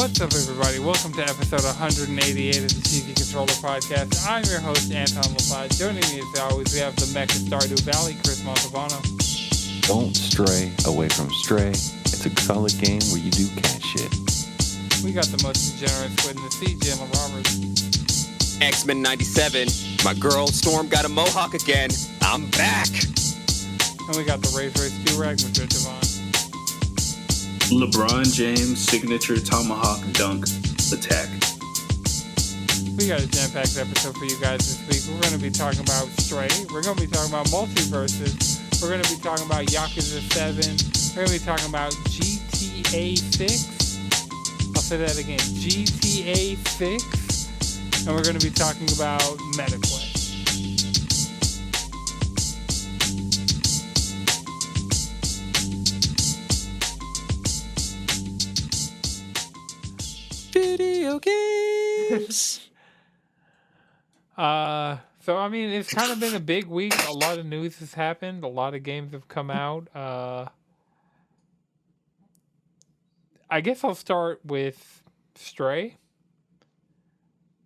What's up, everybody? Welcome to episode 188 of the TV Controller Podcast. I'm your host, Anton LaPlante. Joining me, as always, we have the Mecha Stardew Valley, Chris Montalbano. Don't stray away from Stray. It's a solid game where you do cat shit. We got the most degenerate squid in the sea, Jalen Roberts. X-Men 97. My girl Storm got a mohawk again. I'm back. And we got the Race 2 Rag, Mr. Devon. LeBron James signature tomahawk dunk attack. We got a jam-packed episode for you guys this week. We're going to be talking about Stray. We're going to be talking about Multiversus. We're going to be talking about Yakuza 7. We're going to be talking about GTA 6. I'll say that again. GTA 6. And we're going to be talking about MetaQuest. Video games. So I mean, it's kind of been a big week. A lot of news has happened. A lot of games have come out. I guess I'll start with Stray.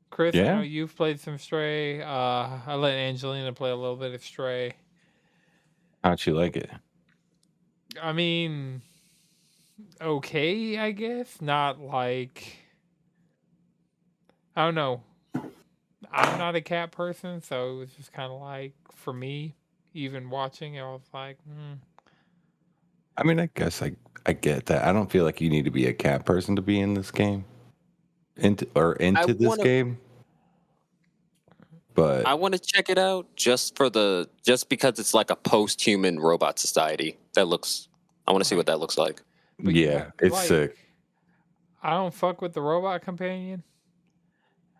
Chris, I know you've played some Stray. I let Angelina play a little bit of Stray. How'd you like it? I mean, okay, I guess. Not like, I don't know. I'm not a cat person, so it was just kind of like, for me, even watching, I was like, I mean, I guess I get that. I don't feel like you need to be a cat person to be in this game. Into this game. But I want to check it out just because it's like a post-human robot society. I want to see what that looks like. But yeah, it's like, sick. I don't fuck with the robot companion.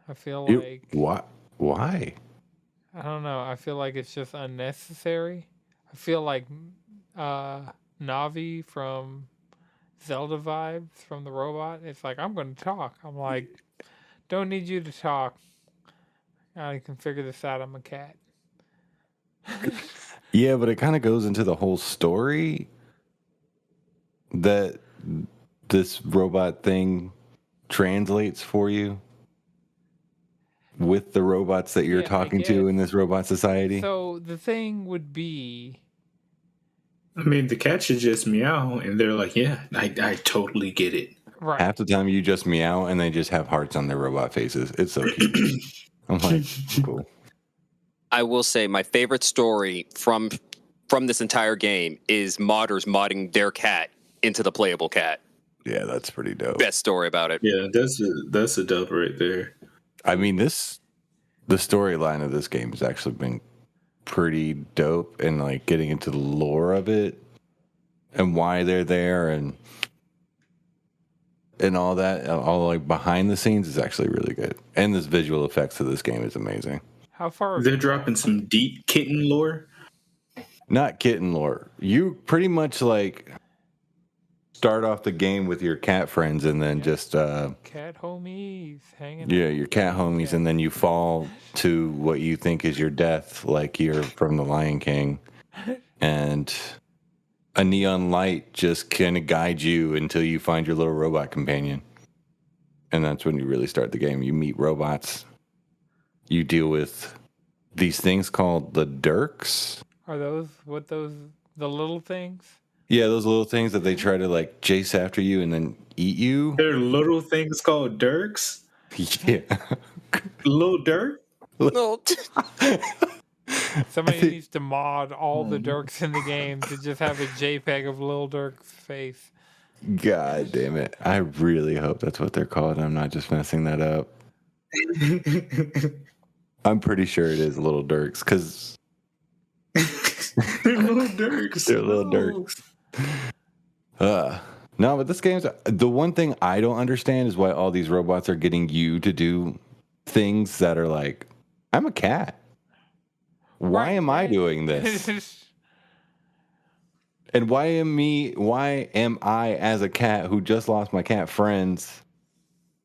I feel like... Why? I don't know. I feel like it's just unnecessary. I feel like Navi from Zelda vibes from the robot. It's like, I'm going to talk. I'm like, don't need you to talk. I can figure this out. I'm a cat. Yeah, but it kind of goes into the whole story that this robot thing translates for you with the robots that you're talking to in this robot society. So the thing would be, I mean, the cat should just meow, and they're like, yeah, I totally get it. Right. Half the time you just meow, and they just have hearts on their robot faces. It's so cute. I'm like, cool. I will say my favorite story from this entire game is modders modding their cat into the playable cat. Yeah, that's pretty dope. Best story about it. Yeah, that's a dub right there. I mean, the storyline of this game has actually been pretty dope, and like getting into the lore of it and why they're there and all that, all like behind the scenes is actually really good. And this visual effects of this game is amazing. How far? They're dropping some deep kitten lore. Not kitten lore. You pretty much like start off the game with your cat friends and then just cat homies hanging out. your cat homies, and then you fall to what you think is your death, like you're from The Lion King, and a neon light just kind of guides you until you find your little robot companion, and that's when you really start the game. You meet robots. You deal with these things called the Dirks. Are those the little things? Yeah, those little things that they try to like chase after you and then eat you. They're little things called Dirks. Yeah. Little Dirk? No. Somebody needs to mod all the Dirks in the game to just have a JPEG of Lil Durk's face. God damn it. I really hope that's what they're called. I'm not just messing that up. I'm pretty sure it is Little Dirks, because they're little Dirks. They're little Dirks. No, but this game's... The one thing I don't understand is why all these robots are getting you to do things that are like, I'm a cat. Why am I doing this? And why am I as a cat who just lost my cat friends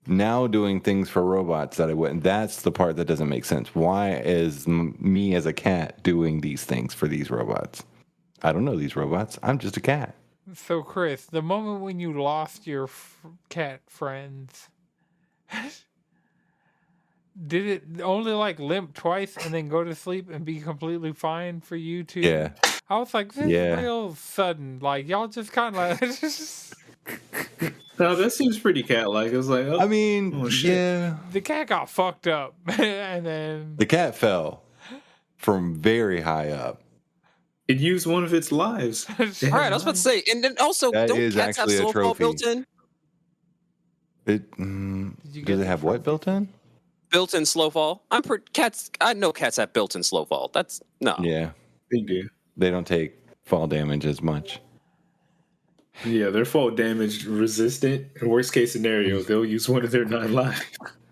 now doing things for robots that I wouldn't? That's the part that doesn't make sense. Why is me as a cat doing these things for these robots? I don't know these robots. I'm just a cat. So, Chris, the moment when you lost your cat friends, did it only like limp twice and then go to sleep and be completely fine for you to? Yeah. I was like, this is Yeah. real sudden. Like, y'all just kind of. No, that seems pretty cat-like. It was like, I mean, oh shit. yeah. The cat got fucked up. And then. The cat fell from very high up. It used one of its lives. All right, I was about to say, and then also, That don't is cats have actually a slow fall trophy. built in? It Did you get does it the have what trophy? built in? Built-in slow fall. Cats. I know cats have built-in slow fall. That's no. Yeah. They do. They don't take fall damage as much. Yeah, they're fall damage resistant. In worst case scenario, they'll use one of their 9 lives.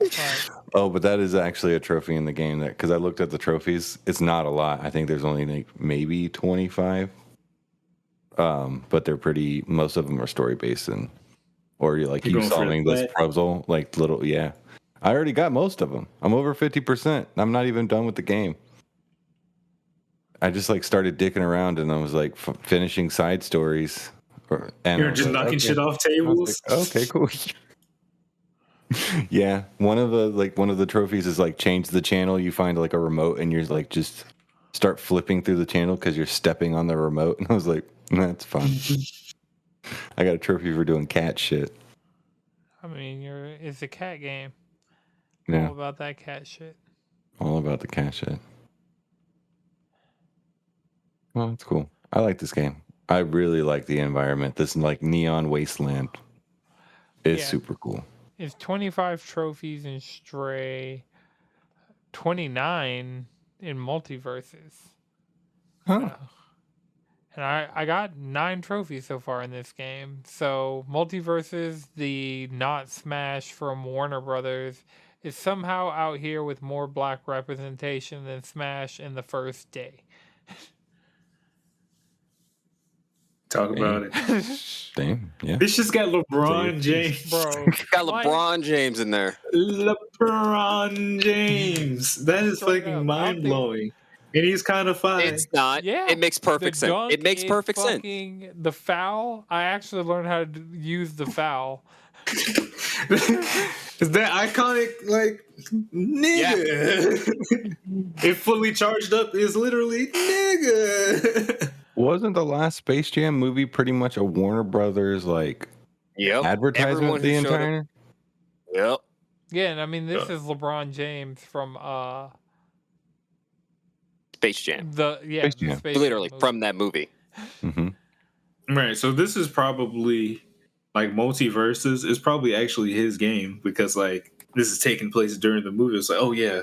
Right. Oh, but that is actually a trophy in the game. That because I looked at the trophies, it's not a lot. I think there's only like maybe 25. But they're pretty. Most of them are story based, or you're like You're you going for the solving this plat? puzzle, like little. Yeah, I already got most of them. I'm over 50%. I'm not even done with the game. I just like started dicking around, and I was like finishing side stories. And I You're was just like, knocking okay. shit off I was tables. like, okay, cool. Yeah, one of the trophies is like change the channel. You find like a remote, and you're like just start flipping through the channel because you're stepping on the remote. And I was like, that's fun. I got a trophy for doing cat shit. I mean, it's a cat game. Yeah, All about that cat shit. all about the cat shit. Well, that's cool. I like this game. I really like the environment. This like neon wasteland is Yeah. super cool. It's 25 trophies in Stray, 29 in Multiversus. Huh? And I got 9 trophies so far in this game. So Multiversus, the not Smash from Warner Brothers, is somehow out here with more black representation than Smash in the first day. Talk about it. Damn. Yeah. This just got LeBron James. Bro. Got like, LeBron James in there. LeBron James. That is Straight fucking up, mind blowing. And he's kind of fine. It's not. Yeah. It makes perfect the sense. dunk It makes is perfect sense. fucking the foul. I actually learned how to use the foul. Is that iconic, like, nigga? It fully charged up is literally nigga. Wasn't the last Space Jam movie pretty much a Warner Brothers like Yep. advertisement Everyone who the showed up- entire? Yep. Yeah, and I mean this is LeBron James from Space Jam. the Space Jam. Space Jam Literally movie. from that movie. Mm-hmm. Right, so this is probably like Multiversus is probably actually his game because like this is taking place during the movie. It's like, oh yeah,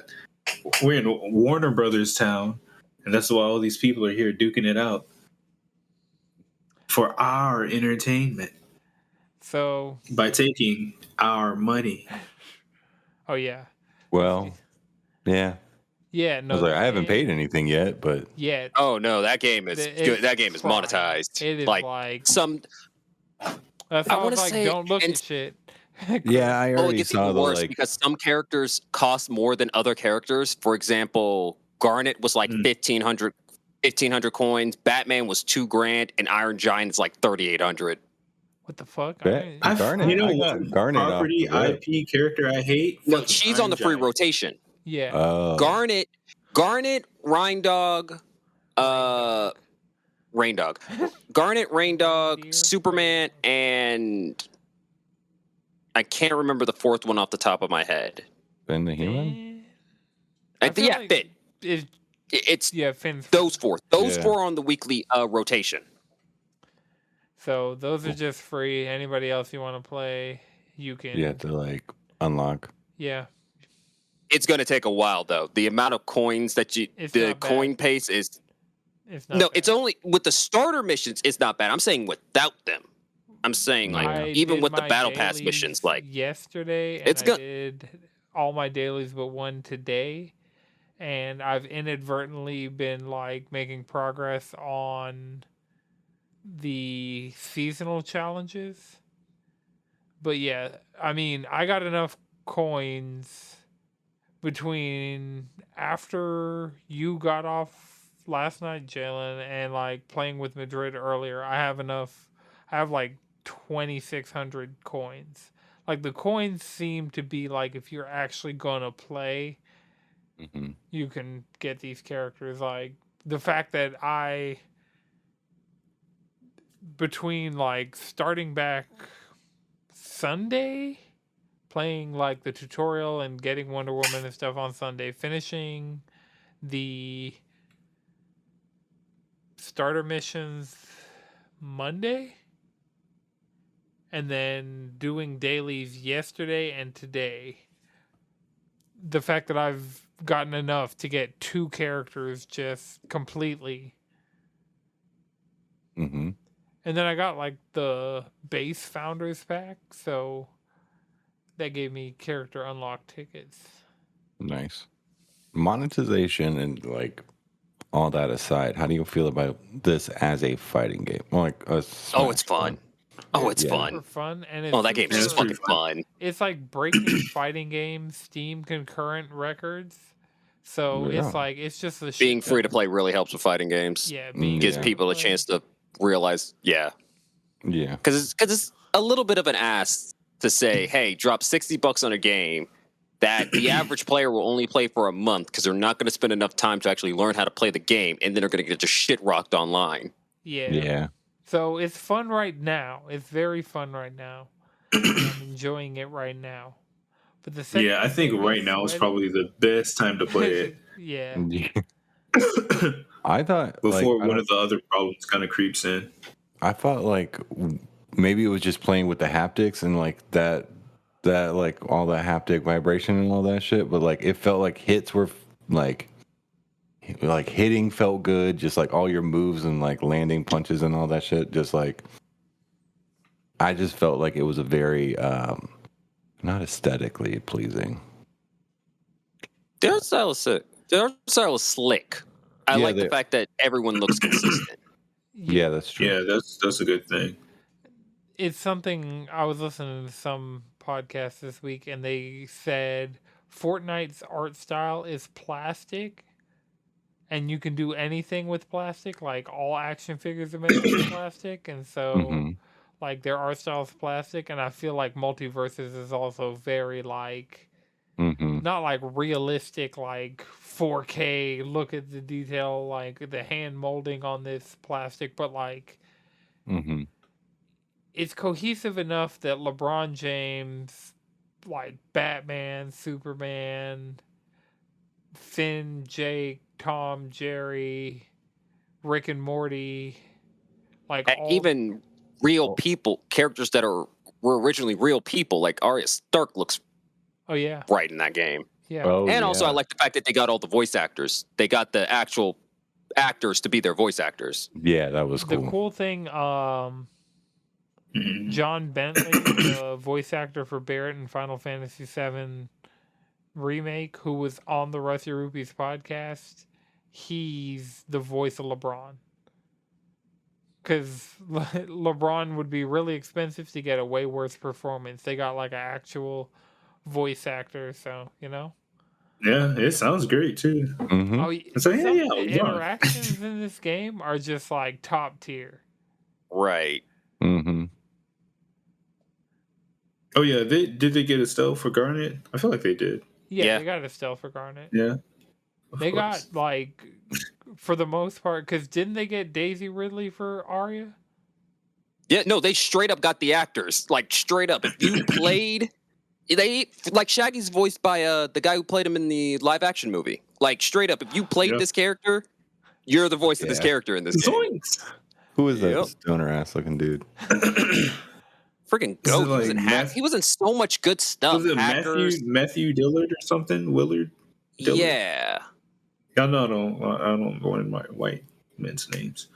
we're in Warner Brothers town, and that's why all these people are here duking it out for our entertainment So by taking our money. oh yeah. Well, yeah. Yeah, no. I was like, I haven't it- paid anything yet, but yet. Oh no, that game is It's good. That game is prime. monetized. It is like some. that's I why I wanna was like, say- don't look and- at shit. yeah, I Oh, it already gets saw even the worse like. because some characters cost more than other characters. For example, Garnet was like 1,500 coins. Batman was $2,000, and Iron Giant is like 3,800. What the fuck? Bet. Garnet, You know I got what Garnet off property the rip. IP character I hate? No, Fucking she's on the Iron free Giant. rotation. Yeah. Oh, Garnet, Rain Dog, Garnet, Rain Dog, Deer. Superman, and I can't remember the fourth one off the top of my head. Ben the Human. I feel Yeah, like Finn. It's It's Finn's. those four. Those Yeah. four are on the weekly rotation. So those are just free. Anybody else you want to play, you can. You have to like unlock. Yeah. It's going to take a while though. The amount of coins that It's the not bad. coin pace is It's not no. bad. It's only with the starter missions. It's not bad. I'm saying without them. I'm saying like I even did with the my battle pass dailies missions, like yesterday, and it's I good. did all my dailies but one today, and I've inadvertently been like making progress on the seasonal challenges. But yeah, I mean, I got enough coins between after you got off last night, Jalen, and like playing with Madrid earlier. I I have like 2,600 coins. Like the coins seem to be like if you're actually gonna play, Mm-hmm. you can get these characters. Like the fact that I between like starting back Sunday, playing like the tutorial and getting Wonder Woman and stuff on Sunday, finishing the starter missions Monday, and then doing dailies yesterday and today. The fact that I've gotten enough to get 2 characters just completely. Mm-hmm. And then I got like the base founders pack, so that gave me character unlock tickets. Nice. Monetization and like all that aside, how do you feel about this as a fighting game? Like a Oh, it's Smash fun. one? Oh, it's Super fun. fun, and it's Oh, that game is it's super- fucking pretty fun. It's like breaking fighting games Steam concurrent records. So Yeah. it's like it's just the Being shit free to ton. play really helps with fighting games. Yeah, Gives Yeah. people a chance to realize, Yeah. because it's a little bit of an ask to say, hey, drop $60 on a game that the average player will only play for a month because they're not going to spend enough time to actually learn how to play the game, and then they're going to get just shit rocked online. Yeah. Yeah. So it's fun right now. It's very fun right now. I'm enjoying it right now. But the second Yeah, I think right now is probably the best time to play it. Yeah. I thought Before like, one of the other problems kind of creeps in. I thought like maybe it was just playing with the haptics and like that like all the haptic vibration and all that shit, but like it felt like hits were like hitting felt good, just like all your moves and like landing punches and all that shit, just like I just felt like it was a very not aesthetically pleasing. Their style is sick. Their style is slick. I Yeah, like the fact that everyone looks consistent. Yeah, that's true. Yeah, that's a good thing. It's something I was listening to some podcast this week, and they said Fortnite's art style is plastic, and you can do anything with plastic. Like all action figures are made with plastic, and so Mhm. like their art style is plastic. And I feel like Multiversus is also very like Mhm. not like realistic, like 4K. Look at the detail, like the hand molding on this plastic, but like Mhm. it's cohesive enough that LeBron James, like Batman, Superman, Finn, Jake, Tom, Jerry, Rick and Morty, like all Even real people, characters that were originally real people, like Arya Stark looks oh yeah, right in that game. yeah. Oh, And also, I yeah. like the fact that they got all the voice actors. They got the actual actors to be their voice actors. Yeah, that was The cool. cool thing, Mhm. John Bentley, the voice actor for Barrett in Final Fantasy VII Remake, who was on the Rusty Rupees podcast, he's the voice of LeBron. Because LeBron would be really expensive to get a way worse performance. They got like an actual voice actor, so, you know? Yeah, it sounds great too. Mhm. Oh, It's like, some yeah, of the LeBron. interactions in this game are just like top tier. Right. Mhm. Oh yeah, did they get a stealth for Garnet? I feel like they did. Yeah, Yeah. they got a stealth for Garnet. Yeah, of They course. got like, for the most part, because didn't they get Daisy Ridley for Arya? Yeah, no, they straight up got the actors. Like, straight up. If you played... like Shaggy's voiced by the guy who played him in the live action movie. Like straight up, if you played Yep. this character, you're the voice of this Yeah. character in this game. Zoinks! Who is that Yep. stoner ass looking dude? Freaking Is go! it like He was in so much good stuff. Was it Hackers. Matthew Dillard or something? Willard? Dillard? Yeah. Y'all know I don't go in my white men's names.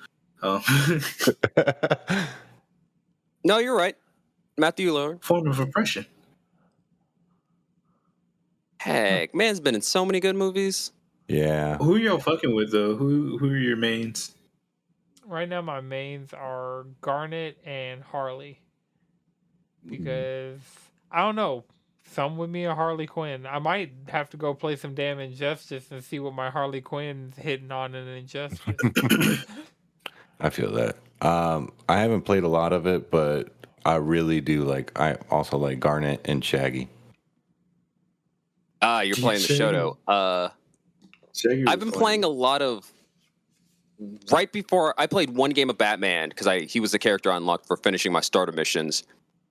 No, you're right. Matthew Lillard. Form of oppression. Heck, man's been in so many good movies. Yeah. Who y'all fucking with though? Who are your mains? Right now, my mains are Garnet and Harley. Because, I don't know, some with me are Harley Quinn. I might have to go play some damn Injustice and see what my Harley Quinn's hitting on in Injustice. I feel that. I haven't played a lot of it, but I really do like. I also like Garnet and Shaggy. You're playing the Shoto. Shaggy I've was been funny. playing a lot of. Right before I played one game of Batman because he was the character I unlocked for finishing my starter missions.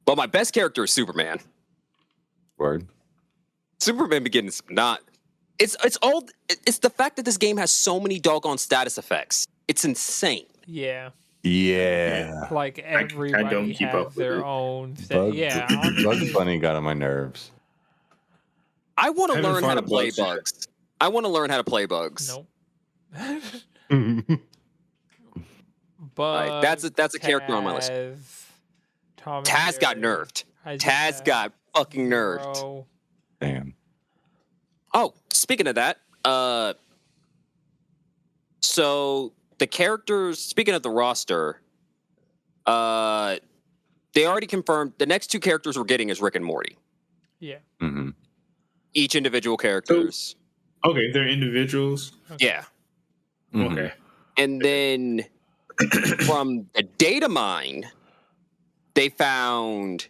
But my best character is Superman. Word. Superman begins not. It's the fact that this game has so many doggone status effects. It's insane. Yeah. Yeah. Like everybody don't keep has up with their it. own. Bugs Honestly, Bunny got on my nerves. I want to Haven't learn how fought to a play Bugs yet. bugs. I want to learn how to play bugs. nope. Like, that's a character on my list. Tom and Taz got Jerry, nerfed. I just Taz had got fucking nerfed. Zero. Damn. Oh, speaking of that, so the characters. Speaking of the roster, they already confirmed the next two characters we're getting is Rick and Morty. Yeah. Mm-hmm. Each individual characters. Okay, they're individuals. Yeah, Mm-hmm. Okay. and then from the data mine, they found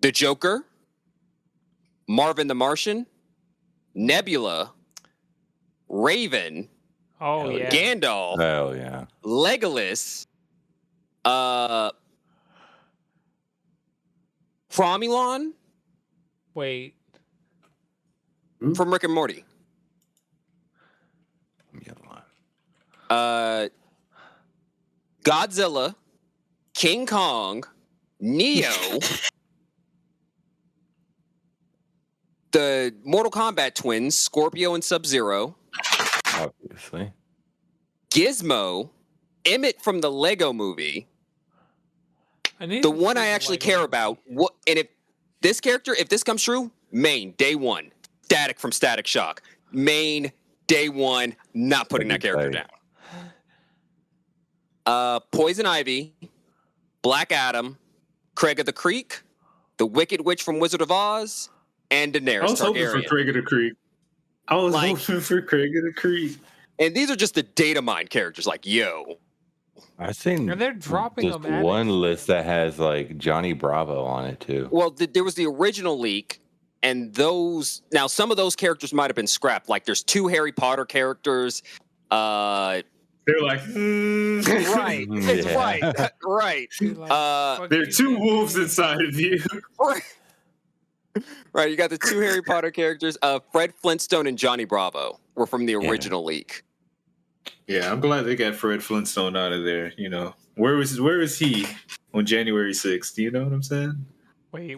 the Joker, Marvin the Martian, Nebula, Raven, Oh Hell yeah. Gandalf, Hell yeah. Legolas, Cromulon Wait. from Rick and Morty, Godzilla, King Kong, Neo, the Mortal Kombat twins, Scorpio and Sub-Zero, Obviously. Gizmo, Emmett from the Lego movie, I need the to one see I the actually Lego care movie. about. What? And if this character, if this comes true, main day one, Static from Static Shock, main day one, not putting that That'd be character tight. down. Poison Ivy, Black Adam, Craig of the Creek, the Wicked Witch from Wizard of Oz, and Daenerys I was hoping for Targaryen. Craig of the Creek. I was Like- hoping for Craig of the Creek. And these are just the data mine characters. Like, yo, I've seen And they're dropping just them at one it. list that has like Johnny Bravo on it too. well, there was the original leak, and those now some of those characters might have been scrapped. Like, there's 2 Harry Potter characters. They're like, Right, it's Yeah. right, right. Be like, fuck There are you, 2 man. wolves inside of you. Right, you got the 2 Harry Potter characters. Fred Flintstone and Johnny Bravo were from the Yeah. original leak. Yeah, I'm glad they got Fred Flintstone out of there. You know, where was he on January 6th? Do you know what I'm saying? Wait.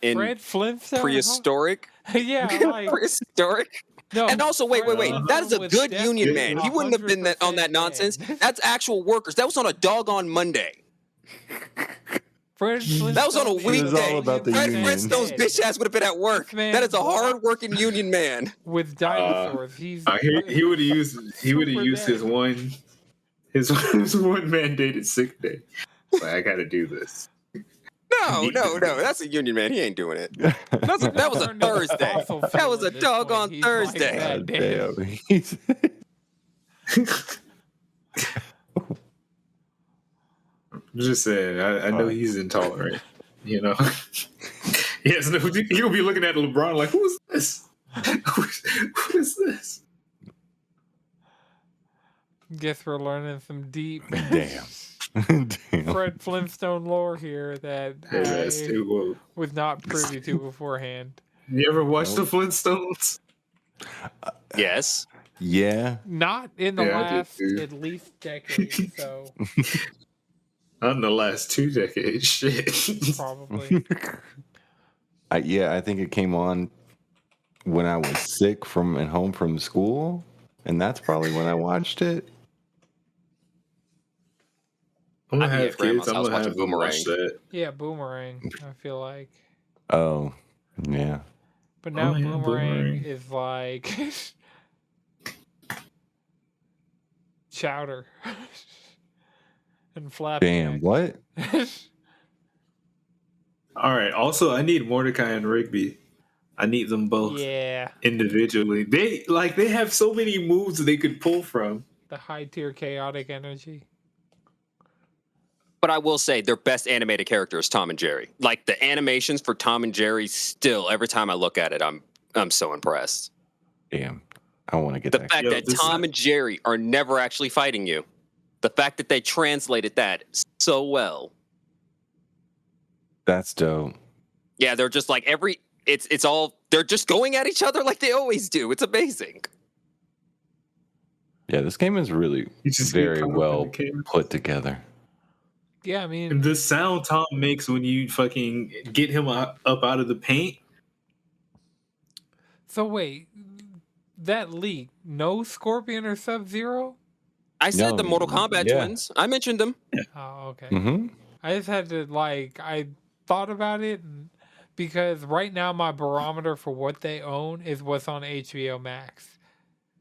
In Fred Flintstone. Prehistoric. Yeah. Like Prehistoric. no. And also, wait. Fred That is a Flintstone was good union definitely man. He wouldn't have been on that 100% nonsense. dead. That's actual workers. That was on a doggone Monday. Fred Flintstone That was on a is weekday. all about the Fred union. Flintstone's bitch ass would have been at work. This man That is a walked- hard-working union man. with dinosaurs. He's He would have used Super his dead. his one mandated sick day. Like, I got to do this. No. That's a union man. He ain't doing it. That was a Turned into Thursday. fossil fuel That was a at this doggone point. He's like Thursday. that. God Damn. damn. He's- I'm just saying. I know he's intolerant. You know. Yes, no, he'll be looking at LeBron like, who is this? Who is this? Guess we're learning some deep Damn. Damn. Fred Flintstone lore here that Yeah, that's I too woke. was not privy to beforehand. You ever watched the Flintstones? Yes. Yeah. Not in the Yeah, I did last too. at least decade, so Not in the last 2 decades. Shit. probably. I think it came on when I was sick and home from school, and that's probably when I watched it. I'm I'd gonna be have at grandma's kids. I'm house gonna have watching them watch that. Yeah, Boomerang, I feel like. Oh, yeah. But now Oh, yeah, Boomerang Boomerang. is like Chowder and Flapjack. Damn, what? All right. Also, I need Mordecai and Rigby. I need them both Yeah, individually. They have so many moves they could pull from. the high tier chaotic energy. But I will say their best animated character is Tom and Jerry. Like the animations for Tom and Jerry, still every time I look at it, I'm so impressed. Damn, I want to get The that. fact that Tom and Jerry are never actually fighting you, the fact that they translated that so well. That's dope. Yeah, they're just like it's all they're just going at each other like they always do. It's amazing. Yeah, this game is really You just very get caught up in well the camera. put together. Yeah, I mean, And the sound Tom makes when you fucking get him up out of the paint. so wait, that leak, no Scorpion or Sub-Zero? I said No, the Mortal Kombat yeah. twins. I mentioned them. Oh, okay. Mm-hmm. I just had to I thought about it because right now my barometer for what they own is what's on HBO Max.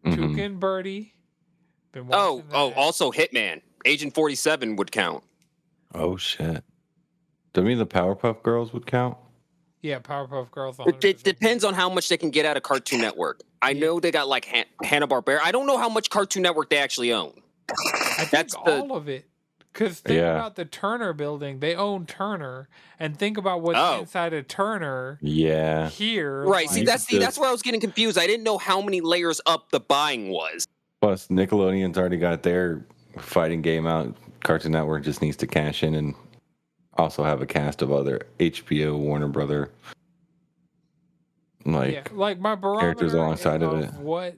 Mm-hmm. Toucan Birdie. Been Oh, watching that. also Hitman. Agent 47 would count. Oh shit! Do you mean the Powerpuff Girls would count? Yeah, Powerpuff Girls. It depends on how much they can get out of Cartoon Network. I know they got like Hanna-Barbera. I don't know how much Cartoon Network they actually own. I think That's all of it. Because think Yeah. about the Turner building. They own Turner. And think about what's Oh. inside of Turner Yeah. here. Right. See, like- that's where I was getting confused. I didn't know how many layers up the buying was. Plus, Nickelodeon's already got their fighting game out. Cartoon Network just needs to cash in and also have a cast of other HBO, Warner Brother, like my barometer characters alongside of it. what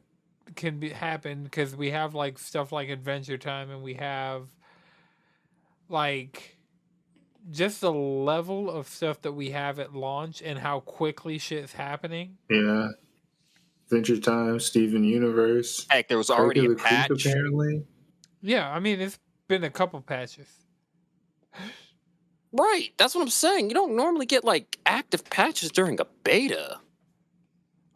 can happen because we have like stuff like Adventure Time and we have like just the level of stuff that we have at launch and how quickly shit's happening. Yeah. Adventure Time, Steven Universe. Heck, there was already a Regular Creek, patch. apparently. Yeah, I mean it's been a couple patches. Right. That's what I'm saying. You don't normally get like active patches during a beta.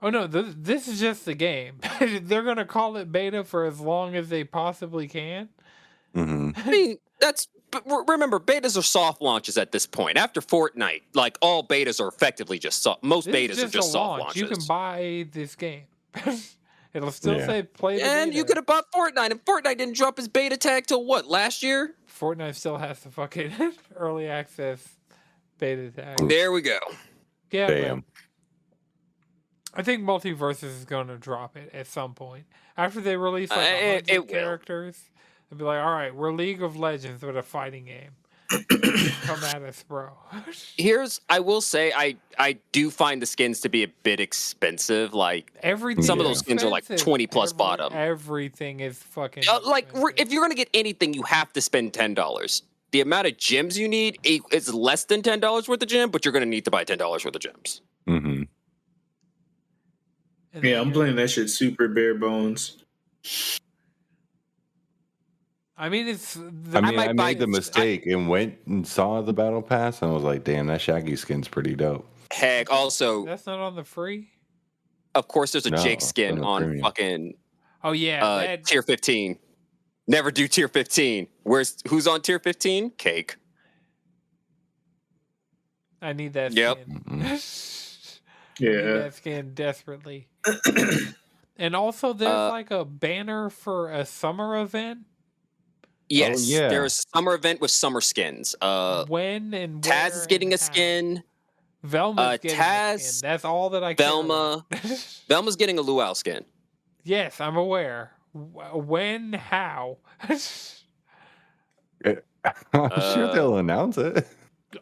Oh no, this is just the game. They're gonna call it beta for as long as they possibly can. Mm-hmm. I mean, but remember, betas are soft launches at this point. After Fortnite, like all betas are effectively just soft. Most This is betas are a just soft launch. launches. You can buy this game. It'll still Yeah. say play the And beta. you could have bought Fortnite, and Fortnite didn't drop his beta tag till what, last year? Fortnite still has the fucking early access beta tag. There we go. Yeah, but Damn. I think Multiversus is going to drop it at some point after they release like It 100 will. characters. They'll be like, all right, we're League of Legends with a fighting game. Come at us, bro. I will say, I do find the skins to be a bit expensive. Like, Everything. Some of is those skins are like expensive. 20 plus bottom. Everything is fucking. if expensive. you're going to get anything, you have to spend $10. The amount of gems you need is less than $10 worth of gem, but you're going to need to buy $10 worth of gems. Mm-hmm. And Yeah, then I'm you're- playing that shit super bare bones. I mean, it's. I mean, might I buy made the this. mistake and went and saw the battle pass, and I was like, "Damn, that Shaggy skin's pretty dope." Heck, also, That's not on the free. of course, there's a No, Jake it's skin on the on premium. fucking Oh yeah, that, tier 15. Never do tier 15. Who's on tier 15? Cake. I need that Yep. skin. Mm-mm. I need Yeah. that skin desperately. And also, there's like a banner for a summer event. Yes, yeah. there's a summer event with summer skins. When and Taz where is getting and a how. skin. Velma's getting a Taz, skin. That's all that I care Velma. about. Velma's getting a luau skin. Yes, I'm aware. When? How? I'm sure they'll announce it.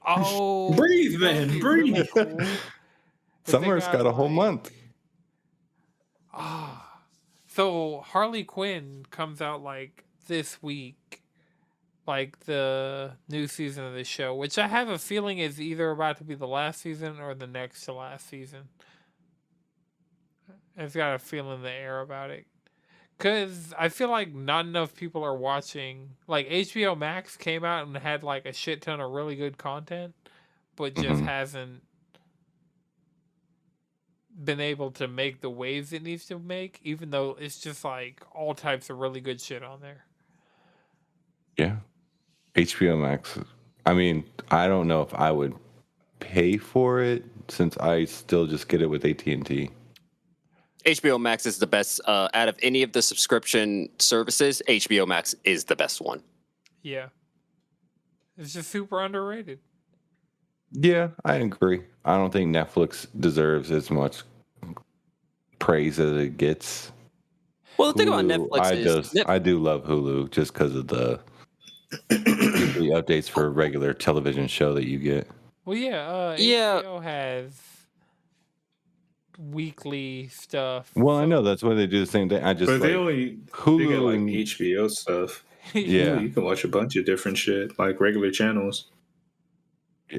Oh, Breathe, you know man, what'd be breathe. really cool? If they Summer's got a whole like- month. So Harley Quinn comes out like this week, like the new season of the show, which I have a feeling is either about to be the last season or the next to last season. I've got a feeling in the air about it. Because I feel like not enough people are watching. Like HBO Max came out and had like a shit ton of really good content, but just Mhm. hasn't been able to make the waves it needs to make, even though it's just like all types of really good shit on there. Yeah. HBO Max. I mean, I don't know if I would pay for it since I still just get it with AT&T. HBO Max is the best out of any of the subscription services. HBO Max is the best one. Yeah. It's just super underrated. Yeah, I agree. I don't think Netflix deserves as much praise as it gets. Well, the thing about Hulu, Netflix is I do love Hulu just because of the weekly updates for a regular television show that you get. Well, yeah, Yeah. HBO has weekly stuff. Well, I so- know that's why they do the same thing. I just But they like only they Hulu get like and HBO stuff. yeah. Hulu, you can watch a bunch of different shit, like regular channels.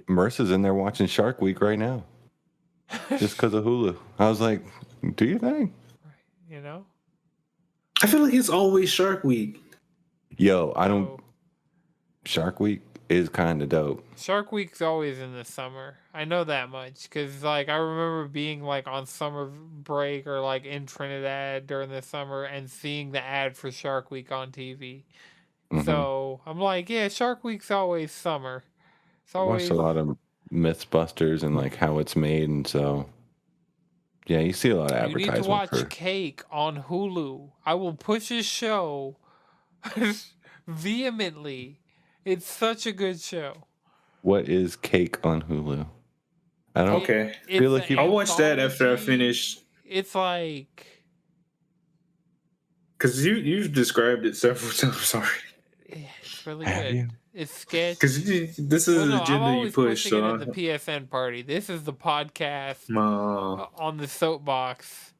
Marissa's in there watching Shark Week right now, just because of Hulu. I was like, "Do you think?" You know? I feel like it's always Shark Week. Yo, I don't. So, Shark Week is kind of dope. Shark Week's always in the summer. I know that much because, like, I remember being like on summer break or like in Trinidad during the summer and seeing the ad for Shark Week on TV. Mhm. So I'm like, yeah, Shark Week's always summer. It's I watched always a lot of Mythbusters and like how it's made, and so yeah, you see a lot of You need to advertisement watch for. Cake on Hulu. I will push his show vehemently. It's such a good show. What is Cake on Hulu? I don't. Okay. It's feel like an you- I'll watch that after I anthology. finish. It's like Because you've described it several times already. it's really Have good. you? It's sketch. Because this is Well, an no, I'm agenda you always push. pushing it So at the PSN party. This is the podcast on the soapbox.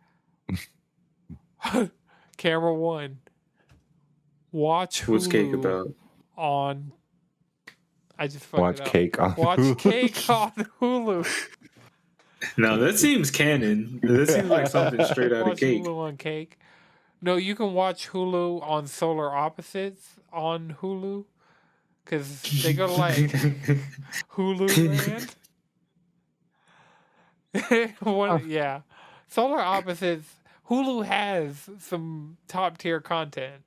Camera one. Watch Hulu what's Cake about? on. I just fucked Watch it up. Cake on Watch Hulu. Cake on Hulu. No, that seems canon. That seems like something straight out of Watch Cake. Hulu on Cake. No, you can watch Hulu on Solar Opposites on Hulu. Because they go to like Hulu land. Yeah. Solar Opposites. Hulu has some top tier content.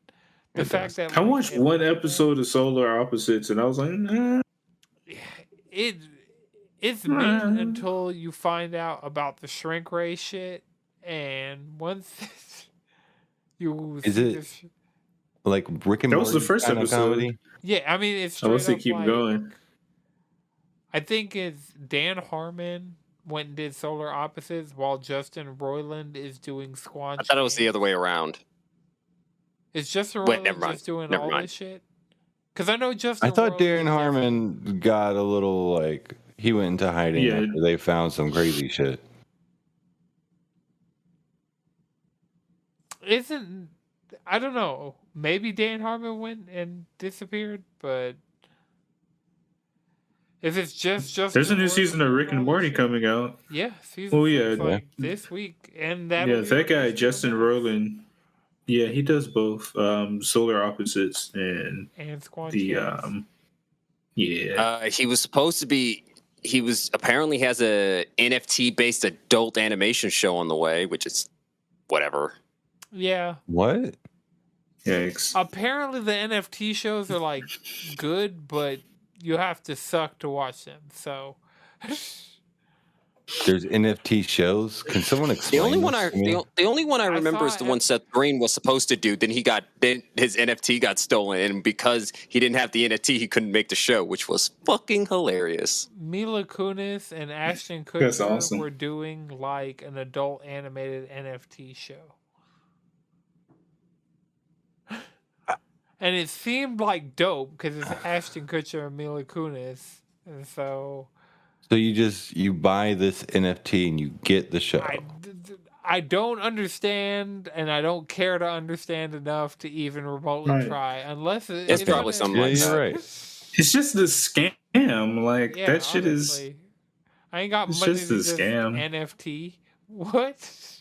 The It fact does. that I like, watched one episode of Solar Opposites, and I was like, nah. it's mid until you find out about the shrink ray shit, and once you Is see it- this, Like Rick and That was the Morty first kind of episode. comedy. yeah, I mean it's Unless straight they up keep like, going. I think it's Dan Harmon went and did Solar Opposites while Justin Roiland is doing Squanch. I thought it was the other way around. Is Justin Wait, Roiland never mind. just doing Never all mind. this shit? Because I know Justin. I thought Roiland Darren is Harmon got a little like he went into hiding Yeah. after they found some crazy shit. Isn't I don't know. Maybe Dan Harmon went and disappeared, but if it's just There's a new Roiland season of doing Rick and all this Morty shit- coming out. Yeah, season Oh, 6, yeah. like this week, and that Yeah, that guy, Justin Roiland. Yeah, he does both Solar Opposites and and the Squanch. yeah. He was supposed to be. He was apparently has a NFT based adult animation show on the way, which is whatever. Yeah, What? Yikes. apparently the NFT shows are like good, but you have to suck to watch them. So There's NFT shows. Can someone The explain? only one this to me? the only one I I remember is saw the one Seth Green was supposed to do. Then his NFT got stolen, and because he didn't have the NFT, he couldn't make the show, which was fucking hilarious. Mila Kunis and Ashton That's Kutcher awesome. were doing like an adult animated NFT show. And it seemed like dope because it's Ashton Kutcher and Mila Kunis. And so So you buy this NFT and you get the show. I don't understand, and I don't care to understand enough to even remotely Right. try. Unless It's probably something Yeah, like you're that. right. It's just a scam. Like Yeah, that shit is. honestly. I ain't got it's money just to a just scam. NFT. What?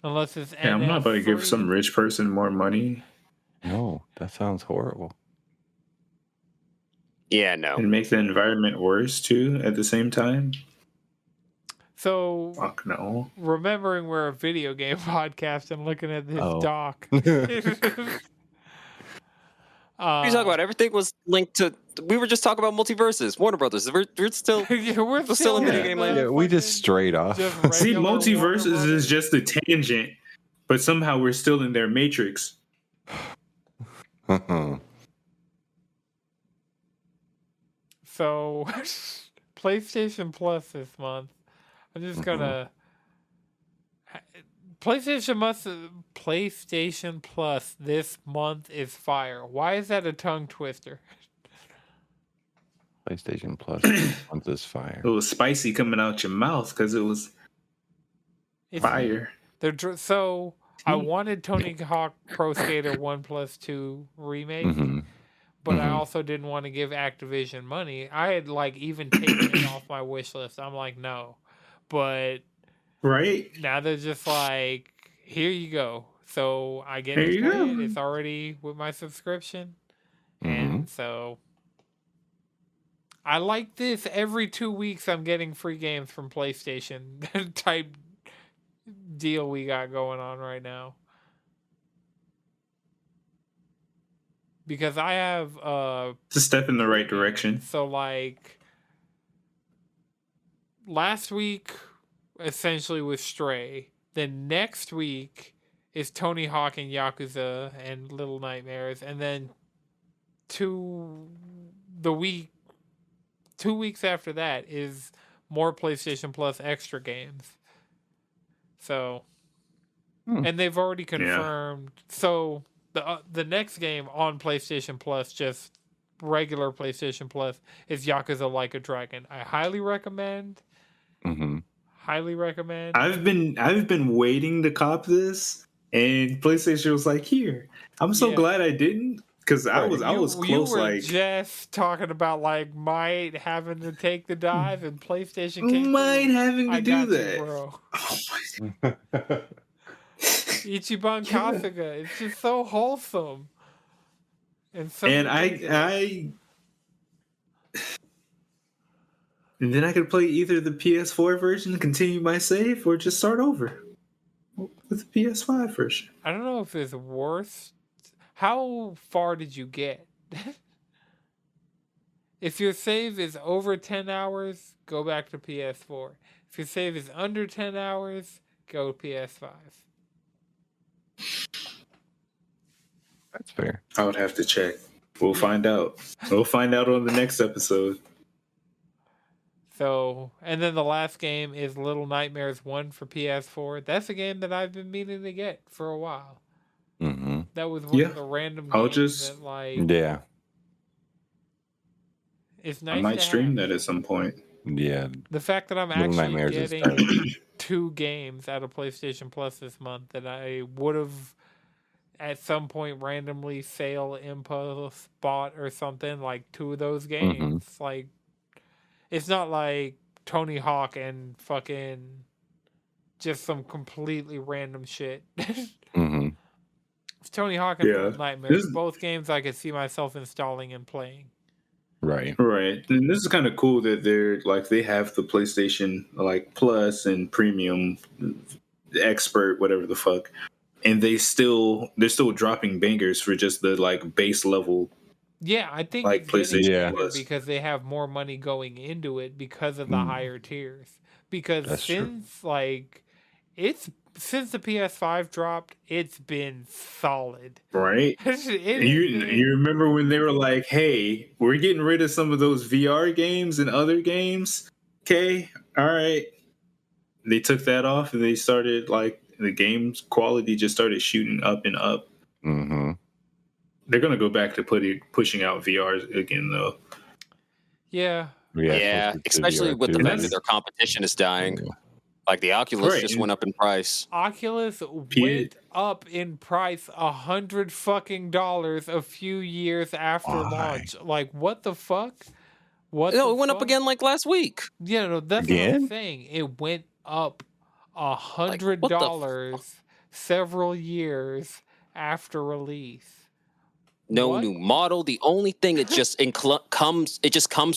Unless it's Yeah, I'm not about to give NF3. some rich person more money No, that sounds horrible. Yeah, no. and make the environment worse too at the same time. So Fuck no. remembering we're a video game podcast and looking at this Oh. doc. What are you talking about? Everything was linked to. We were just talking about Multiversus, Warner Brothers. We're still. Yeah, we're still in in video game the land. Yeah, we just fucking- strayed off. just See, regular Warner Multiverses is Brothers. just a tangent, but somehow we're still in their matrix. So, PlayStation Plus this month. I'm just gonna. PlayStation Plus this month is fire. Why is that a tongue twister? PlayStation Plus on this fire. It was spicy coming out your mouth because it was It's fire. So I wanted Tony Hawk Pro Skater 1+2 remake, Mm-hmm. but I also didn't want to give Activision money. I had like even taken it off my wish list. I'm like, no. But Right? now they're just like, here you go. So I get There to you play go. it. It's already with my subscription. And so I like this. Every 2 weeks I'm getting free games from PlayStation type deal we got going on right now. Because I have It's a step in the right direction. So like last week essentially was Stray. Then next week is Tony Hawk and Yakuza and Little Nightmares, and then 2 weeks after that is more PlayStation Plus extra games. So and they've already confirmed. So the next game on PlayStation Plus, just regular PlayStation Plus, is Yakuza Like a Dragon. I highly recommend. Highly recommend. I've been waiting to cop this, and PlayStation was like, "Here." I'm so glad I didn't, because I was close. You were like just talking about like might having to take the dive, and PlayStation came might through. having to I do got that, you, bro. Oh my Ichiban Kasuga. It's just so wholesome. And so and then I could play either the PS4 version, continue my save, or just start over with the PS5 version. I don't know if it's worth. How far did you get? If your save is over 10 hours, go back to PS4. If your save is under 10 hours, go PS5. That's fair. I would have to check. We'll find out. We'll find out on the next episode. So, and then the last game is Little Nightmares 1 for PS4. That's a game that I've been meaning to get for a while. That was one of the random games that, like... Yeah. It's nice. I might stream that at some point. Yeah. The fact that I'm actually getting 2 games out of PlayStation Plus this month that I would have at some point randomly sale impulse bought or something, like 2 of those games. Like, it's not like Tony Hawk and fucking just some completely random shit. It's Tony Hawk and Little Nightmares. Both games I could see myself installing and playing. Right. And this is kind of cool that they have the PlayStation like Plus and Premium Expert, whatever the fuck, and they're still dropping bangers for just the like base level. Yeah, I think like it's PlayStation Plus because they have more money going into it because of the higher tiers. Because since the PS5 dropped, it's been solid. Right? You remember when they were like, "Hey, we're getting rid of some of those VR games and other games." Okay, all right. They took that off and they started like the game's quality just started shooting up and up. They're gonna go back to pushing out VR again, though. Yeah, especially with the fact that their competition is dying. Like the Oculus just went up in price. Oculus went up in price $100 a few years after launch. Like, what the fuck? It went up again like last week. Yeah, no, that's what I'm saying. It went up $100 several years after release. No new model. The only thing it just comes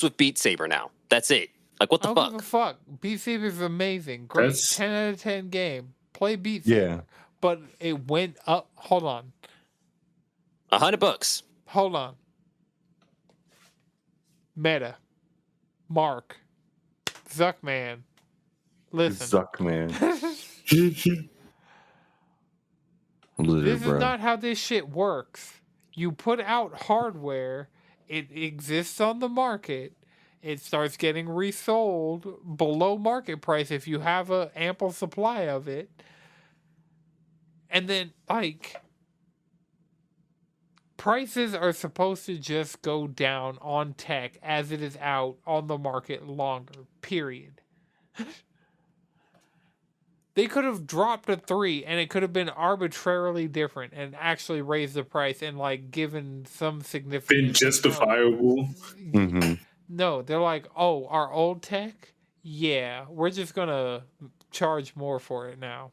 with Beat Saber now. That's it. Like, what the fuck? I don't give a fuck. Beat Saber is amazing. Great. 10 out of 10 game. Play Beat Saber. Yeah. But it went up. Hold on. $100. Hold on. Meta. Mark. Zuckman. Listen. Zuckman. This is not how this shit works. You put out hardware. It exists on the market. it starts getting resold below market price if you have a ample supply of it. And then, like, prices are supposed to just go down on tech as it is out on the market longer, period. They could have dropped to 3 and it could have been arbitrarily different and actually raised the price and, like, given some significance. Been justifiable. Mm-hmm. No, they're like, oh, our old tech? Yeah, we're just going to charge more for it now.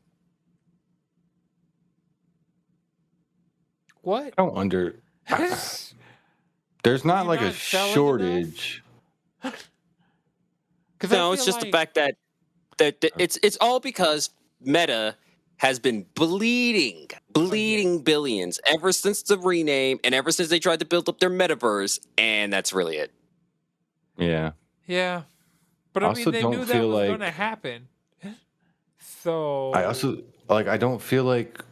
What? I don't There's not like a shortage. No, it's just the fact that it's all because Meta has been bleeding billions ever since the rename and ever since they tried to build up their metaverse, and that's really it. Yeah. Yeah. But I Also mean, they don't knew that feel was like- going to happen. So I also I don't feel like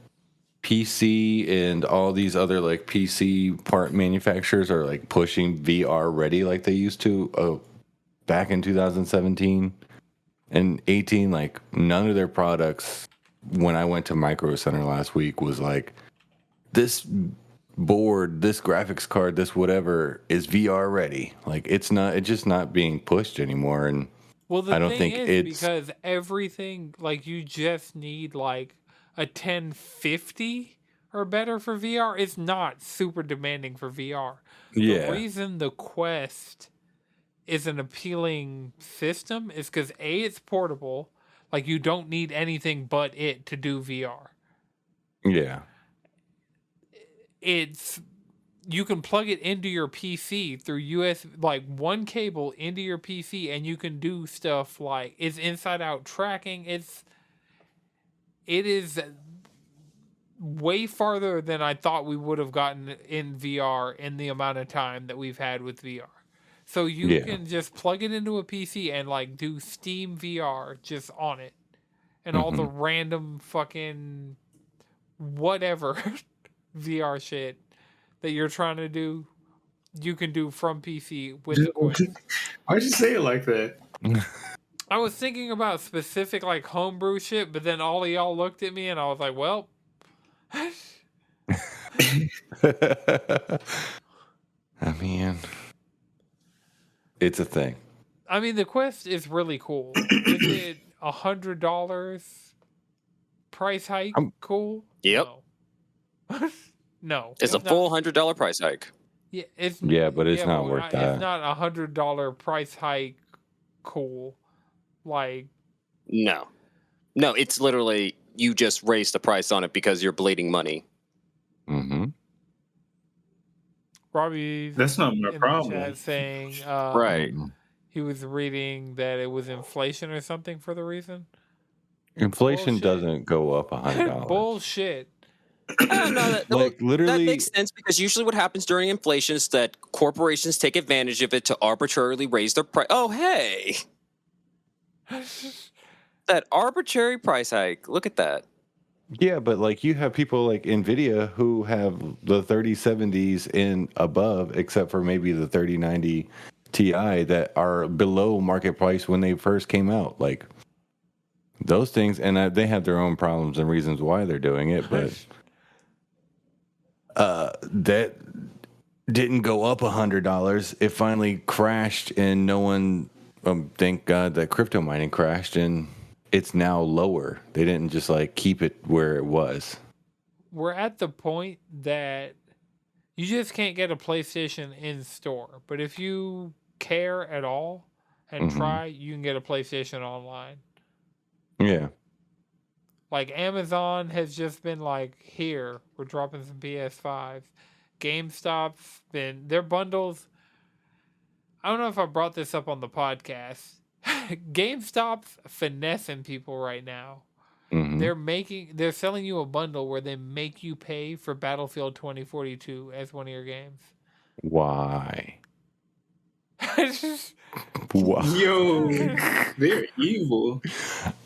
PC and all these other like PC part manufacturers are like pushing VR ready like they used to back in 2017 and 18. Like none of their products when I went to Micro Center last week was like this board, this graphics card, this whatever is VR ready. Like it's just not being pushed anymore. And well, the I don't thing think is it's because everything, like, you just need like a 1050 or better for VR. It's not super demanding for VR. yeah. The reason the Quest is an appealing system is because A, it's portable. Like, you don't need anything but it to do VR. Yeah. You can plug it into your PC through like one cable into your PC, and you can do stuff like it's inside out tracking. It is way farther than I thought we would have gotten in VR in the amount of time that we've had with VR. So you can just plug it into a PC and like do Steam VR just on it, and all the random fucking whatever VR shit that you're trying to do, you can do from PC with the Quest. Why'd you say it like that? I was thinking about specific like homebrew shit, but then all of y'all looked at me and I was like, well. I mean, it's a thing. I mean, the Quest is really cool. Is it $100 price hike? Cool? Yep. No. No. It's a full $100 price hike. Yeah, but it's not worth that. It's not $100 price hike cool. Like, No, it's literally you just raised the price on it because you're bleeding money. Mm-hmm. Robbie, That's not my problem. Chat saying, Right. He was reading that it was inflation or something for the reason. Inflation Bullshit. doesn't go up $100. Bullshit. No, Like, literally- that makes sense because usually what happens during inflation is that corporations take advantage of it to arbitrarily raise their price. Oh, hey, that arbitrary price hike. Look at that. Yeah, but like you have people like Nvidia who have the 3070s and above, except for maybe the 3090 Ti that are below market price when they first came out. Like those things, and they have their own problems and reasons why they're doing it, but that didn't go up $100. It finally crashed, and no one. Thank God that crypto mining crashed, and it's now lower. They didn't just like keep it where it was. We're at the point that you just can't get a PlayStation in store. But if you care at all and try, you can get a PlayStation online. Yeah. Like Amazon has just been like, here, we're dropping some PS5s. GameStop's been, their bundles. I don't know if I brought this up on the podcast. GameStop's finessing people right now. Mm-hmm. They're selling you a bundle where they make you pay for Battlefield 2042 as one of your games. Why? Wow. Yo, they're evil.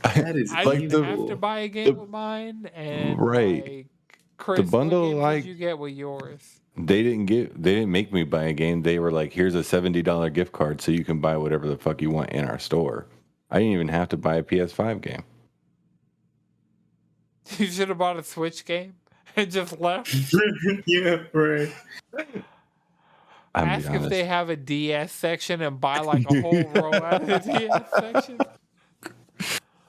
That is I Like didn't the- have to buy a game with mine, and Right. like, Chris, The bundle, what games like- did you get with yours? They didn't make me buy a game. They were like, here's a $70 gift card so you can buy whatever the fuck you want in our store. I didn't even have to buy a PS5 game. You should have bought a Switch game and just left. Yeah, right. Ask if they have a DS section and buy like a whole row out of the DS section.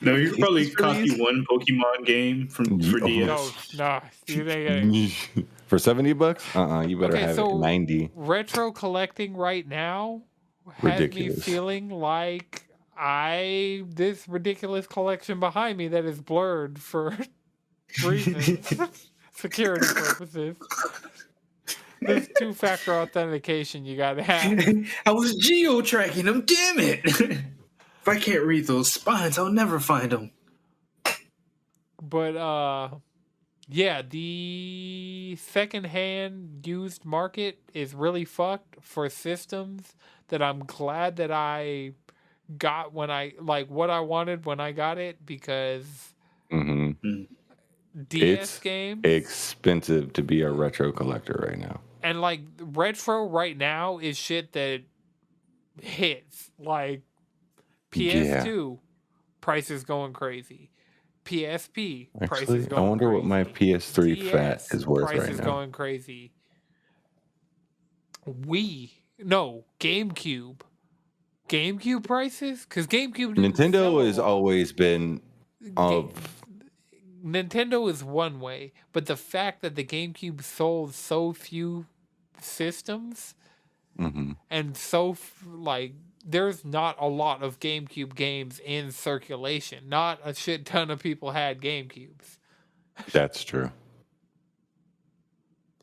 No, you could probably copy one Pokemon game for DS. No, you ain't for $70? You better have it 90. Retro collecting right now has Ridiculous. me feeling like this ridiculous collection behind me that is blurred for reasons, security purposes. There's 2-factor authentication you gotta have. I was geo-tracking them, damn it! If I can't read those spines, I'll never find them. But yeah, the secondhand used market is really fucked for systems that I'm glad that I got when I what I wanted when I got it, because DS games expensive to be a retro collector right now. And like retro right now is shit that hits. Like PS2 prices going crazy. PSP prices going crazy. I wonder what my PS3 DS fat is worth right now. Prices going crazy. GameCube prices? Because GameCube Nintendo has always been Nintendo is one way, but the fact that the GameCube sold so few systems and so there's not a lot of GameCube games in circulation. Not a shit ton of people had GameCubes. That's true.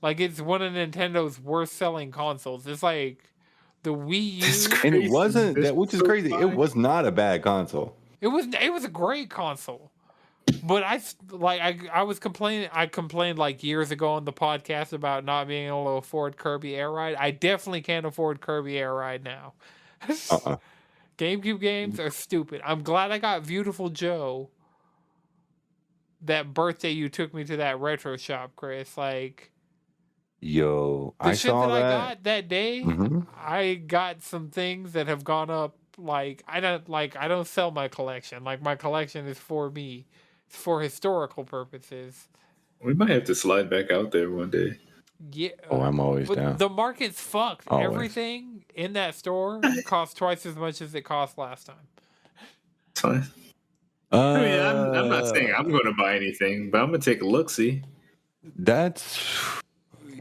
Like, it's one of Nintendo's worst selling consoles. It's like the Wii U. And it wasn't that, which is crazy. Fine. It was not a bad console. It was a great console. But I was complaining. I complained like years ago on the podcast about not being able to afford Kirby Air Ride. I definitely can't afford Kirby Air Ride now. GameCube games are stupid. I'm glad I got Beautiful Joe. That birthday you took me to that retro shop, Chris. Like, yo, I saw that. I got that day. I got some things that have gone up. Like, I don't sell my collection. Like, my collection is for me. It's for historical purposes. We might have to slide back out there one day. Yeah. Oh, I'm always down. The market's fucked. Always. Everything in that store costs twice as much as it cost last time. It's fine. I mean, I'm not saying I'm going to buy anything, but I'm going to take a look-see.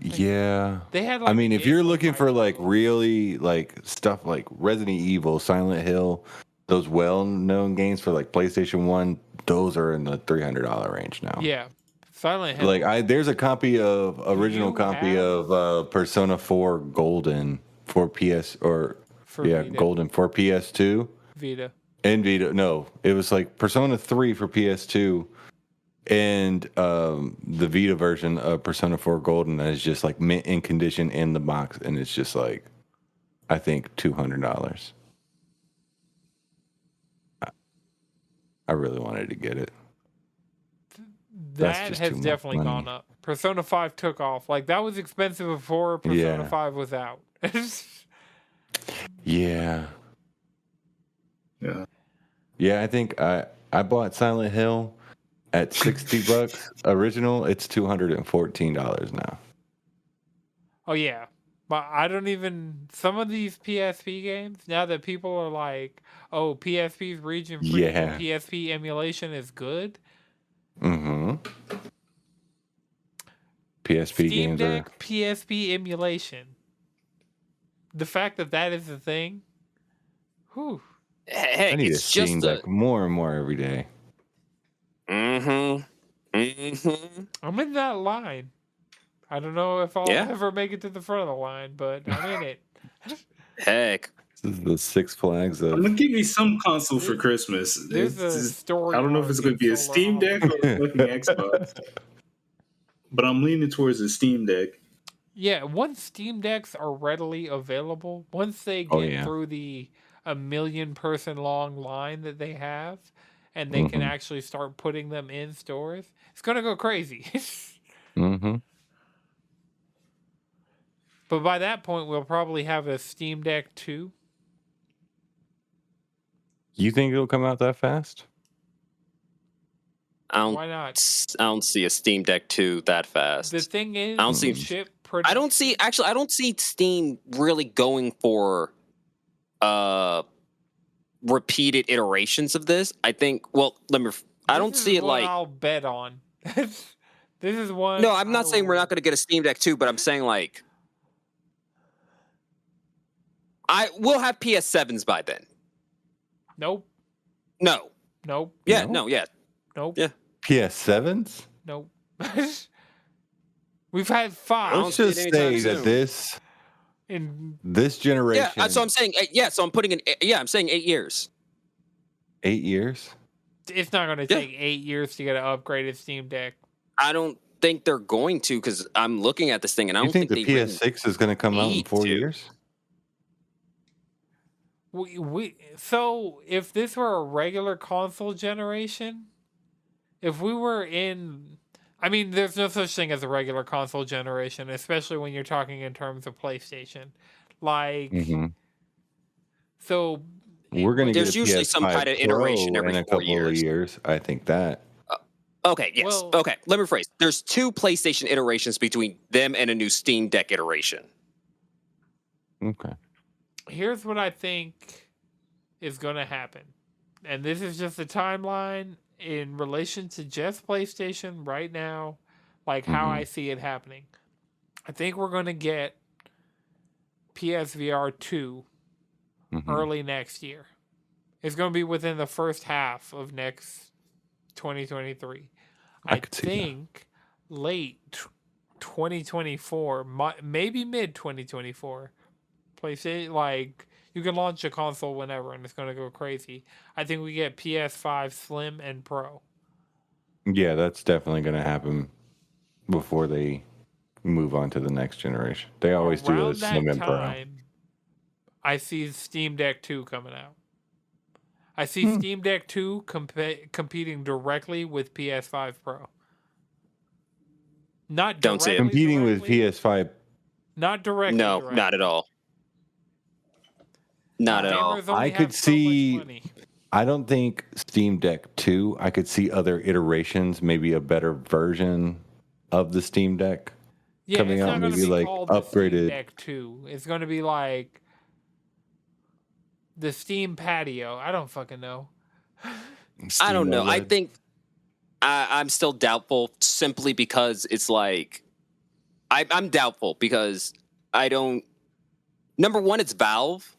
Yeah. They had. I mean, if you're looking for like really like stuff like Resident Evil, Silent Hill, those well-known games for like PlayStation 1, those are in the $300 range now. Yeah. Silent Hill. Like there's a copy of Persona 4 Golden for PS Vita. Golden for PS2. Vita. And Vita. No, it was like Persona 3 for PS2 and the Vita version of Persona 4 Golden that is just like mint in condition in the box, and it's just like I think $200. I really wanted to get it. That has definitely gone up. Persona 5 took off. Like, that was expensive before Persona 5 was out. Yeah. I think I bought Silent Hill at $60 original. It's $214 now. Oh, yeah. But I don't even... Some of these PSP games, now that people are like, oh, PSP's region-free PSP emulation is good... PSP Steam games Deck PSP emulation. The fact that is the thing. Whew. Hey, I need it's a Steam Deck more and more every day. I'm in that line. I don't know if I'll ever make it to the front of the line, but I'm in it. Heck. This is the Six Flags of... I'm going to give me some console for Christmas. There's a story. I don't know if it's going to be a Steam Deck or a fucking Xbox. But I'm leaning towards a Steam Deck. Yeah, once Steam Decks are readily available, once they get through the 1 million person long line that they have, and they can actually start putting them in stores, it's going to go crazy. But by that point, we'll probably have a Steam Deck 2. You think it'll come out that fast? Why not? I don't see a Steam Deck 2 that fast. The thing is, I don't see- chip I don't see Steam really going for repeated iterations of this. I think I don't see it like I'll bet on. This is one. No, I'm not saying we're not going to get a Steam Deck 2, but I'm saying like we'll have PS7s by then. Nope. No. Nope. Yeah, No? yeah. Nope. Yeah. PS7s? Nope. We've had I 5 don't Let's see it just anytime say that soon. this generation. Yeah, so I'm saying so I'm putting I'm saying 8 years. 8 years? It's not going to take 8 years to get an upgraded Steam Deck. I don't think they're going to because I'm looking at this thing and I You don't think the they really PS6 is going to come out in need 4 to. years? So if this were a regular console generation, if we were in, I mean, there's no such thing as a regular console generation, especially when you're talking in terms of PlayStation. Like, so We're going to get There's a usually PS5 some kind of iteration Pro every in a 4 couple of years. years. I think that. Okay, yes. Well- Okay, let me rephrase. There's 2 PlayStation iterations between them and a new Steam Deck iteration. Okay. here's what I think is going to happen. And this is just a timeline in relation to just PlayStation right now, like how I see it happening. I think we're going to get PSVR 2 early next year. It's going to be within the first half of next 2023. I could see that. think late 2024, maybe mid 2024. PlayStation, like, you can launch a console whenever and it's going to go crazy. I think we get PS5 Slim and Pro. Yeah, that's definitely going to happen before they move on to the next generation. They always do a Around Slim that and Pro. time, I see Steam Deck 2 coming out. I see Steam Deck 2 competing directly with PS5 Pro. Not Don't see it. directly, Competing with directly, PS5. Not directly. No, directly. not at all. Not at all. Gamers only I have could so much see- money. I don't think Steam Deck 2. I could see other iterations, maybe a better version of the Steam Deck. Yeah, coming it's out, not gonna maybe, be like, called the Steam upgraded. Deck 2. It's going to be like the Steam Patio. I don't fucking know. I don't know. I OLED. think I'm still doubtful simply because it's like I'm doubtful because I don't. Number one, it's Valve.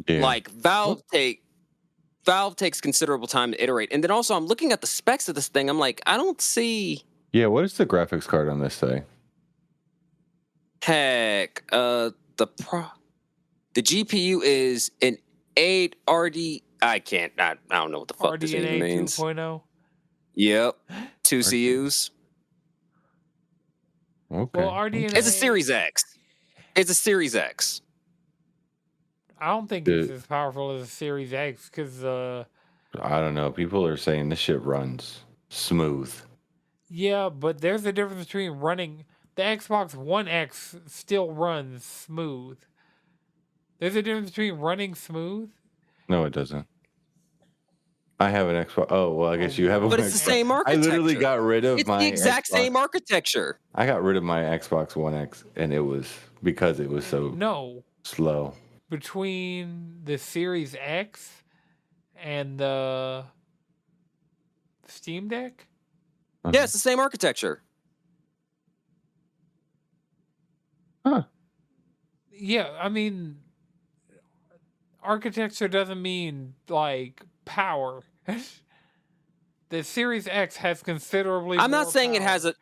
Yeah. Like Valve takes considerable time to iterate, and then also I'm looking at the specs of this thing. I'm like, I don't see. Yeah, what does the graphics card on this say? Heck, the GPU is an 8 RD. I don't know what the fuck this even RDNA means. 2.0. Yep, 2 CUs. Okay. Well, RDNA. It's a Series X. It's a Series X. I don't think it's as powerful as a Series X because, I don't know. People are saying this shit runs smooth. yeah, but there's a difference between running. The Xbox One X still runs smooth. There's a difference between running smooth. No, it doesn't. I have an Xbox. Oh, well, I guess you have a But it's the Xbox. same I architecture. literally got rid of It's my the exact Xbox. same architecture. I got rid of my Xbox One X, and it was because it was so No, slow. between the Series X and the Steam Deck. Yeah, it's the same architecture. Huh. Yeah, I mean, architecture doesn't mean like power. The Series X has considerably. I'm not more saying it power has a.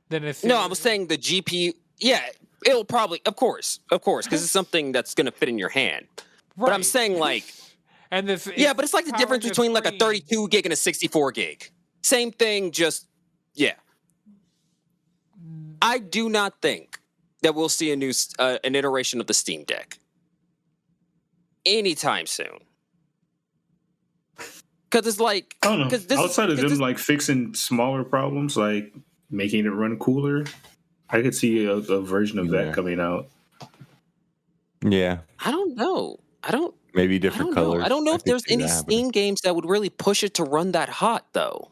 than a No, Series I was saying the GPU. Yeah, it'll probably, of course, because it's something that's going to fit in your hand. But I'm Right. saying like, and this. yeah, but it's like the difference powering between like a screen. 32 gig and a 64 gig. Same thing, just yeah. I do not think that we'll see an iteration of the Steam Deck anytime soon. Because it's like, I don't know. 'cause this- Outside of 'cause them this- like fixing smaller problems, like making it run cooler, I could see a version of Yeah. that coming out. Yeah, I don't know. maybe I different don't know. colors. I don't know if could there's see any that happening. Steam games that would really push it to run that hot, though.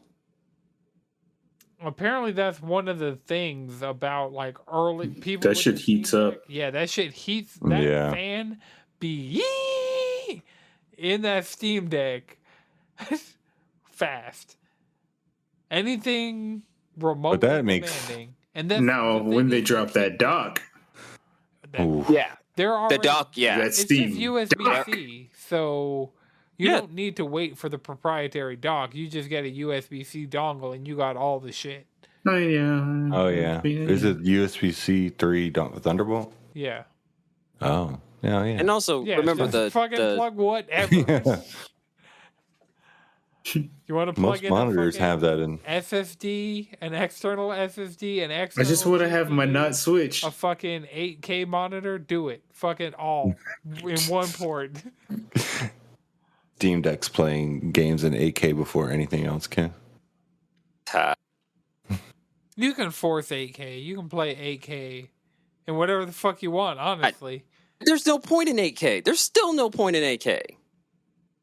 Apparently, that's one of the things about like early people. That with shit the Steam heats up. Deck. Yeah, that shit heats. That Yeah. fan be in that Steam Deck fast. Anything remotely that makes- demanding, and that's Now, the thing when they is drop that dock, Ooh. Yeah. they're The already dock, yeah. that it's just Steam USB-C, so you Yeah. don't need to wait for the proprietary dock. You just get a USB-C dongle, and you got all the shit. Oh yeah. Oh yeah. Is it USB-C 3 Thunderbolt? Yeah, Oh. Yeah, yeah. And also, yeah. remember just fucking the plug whatever. Yeah. You want to plug Most in monitors a fucking have that in. SSD, an external SSD, an I external. just want to have my GPU, not switch. a fucking 8K monitor. Do it. Fucking all in one port. Steam Deck's playing games in 8K before anything else can. You can force 8K. You can play 8K and whatever the fuck you want, honestly. there's no point in 8K. There's still no point in 8K.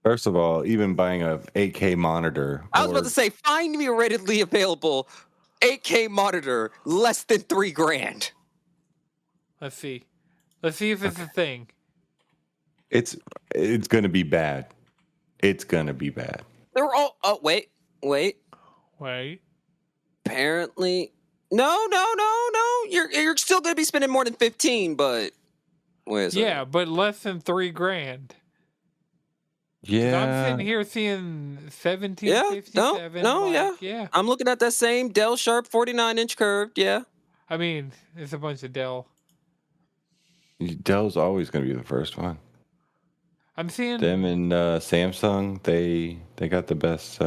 First of all, even buying a 8K monitor. I was about to say, find me a readily available 8K monitor less than $3,000. Let's see. Let's see if it's a thing. It's gonna be bad. It's gonna be bad. They're all. Oh wait. Wait. Apparently, no. You're still gonna be spending more than 15, but wait a second. Yeah, but less than $3,000. 'Cause I'm Yeah. sitting here seeing 1757. no, like, yeah. I'm looking at that same Dell Sharp 49-inch curved. Yeah. I mean, it's a bunch of Dell. Dell's always gonna be the first one. I'm seeing Them and Samsung, they got the best.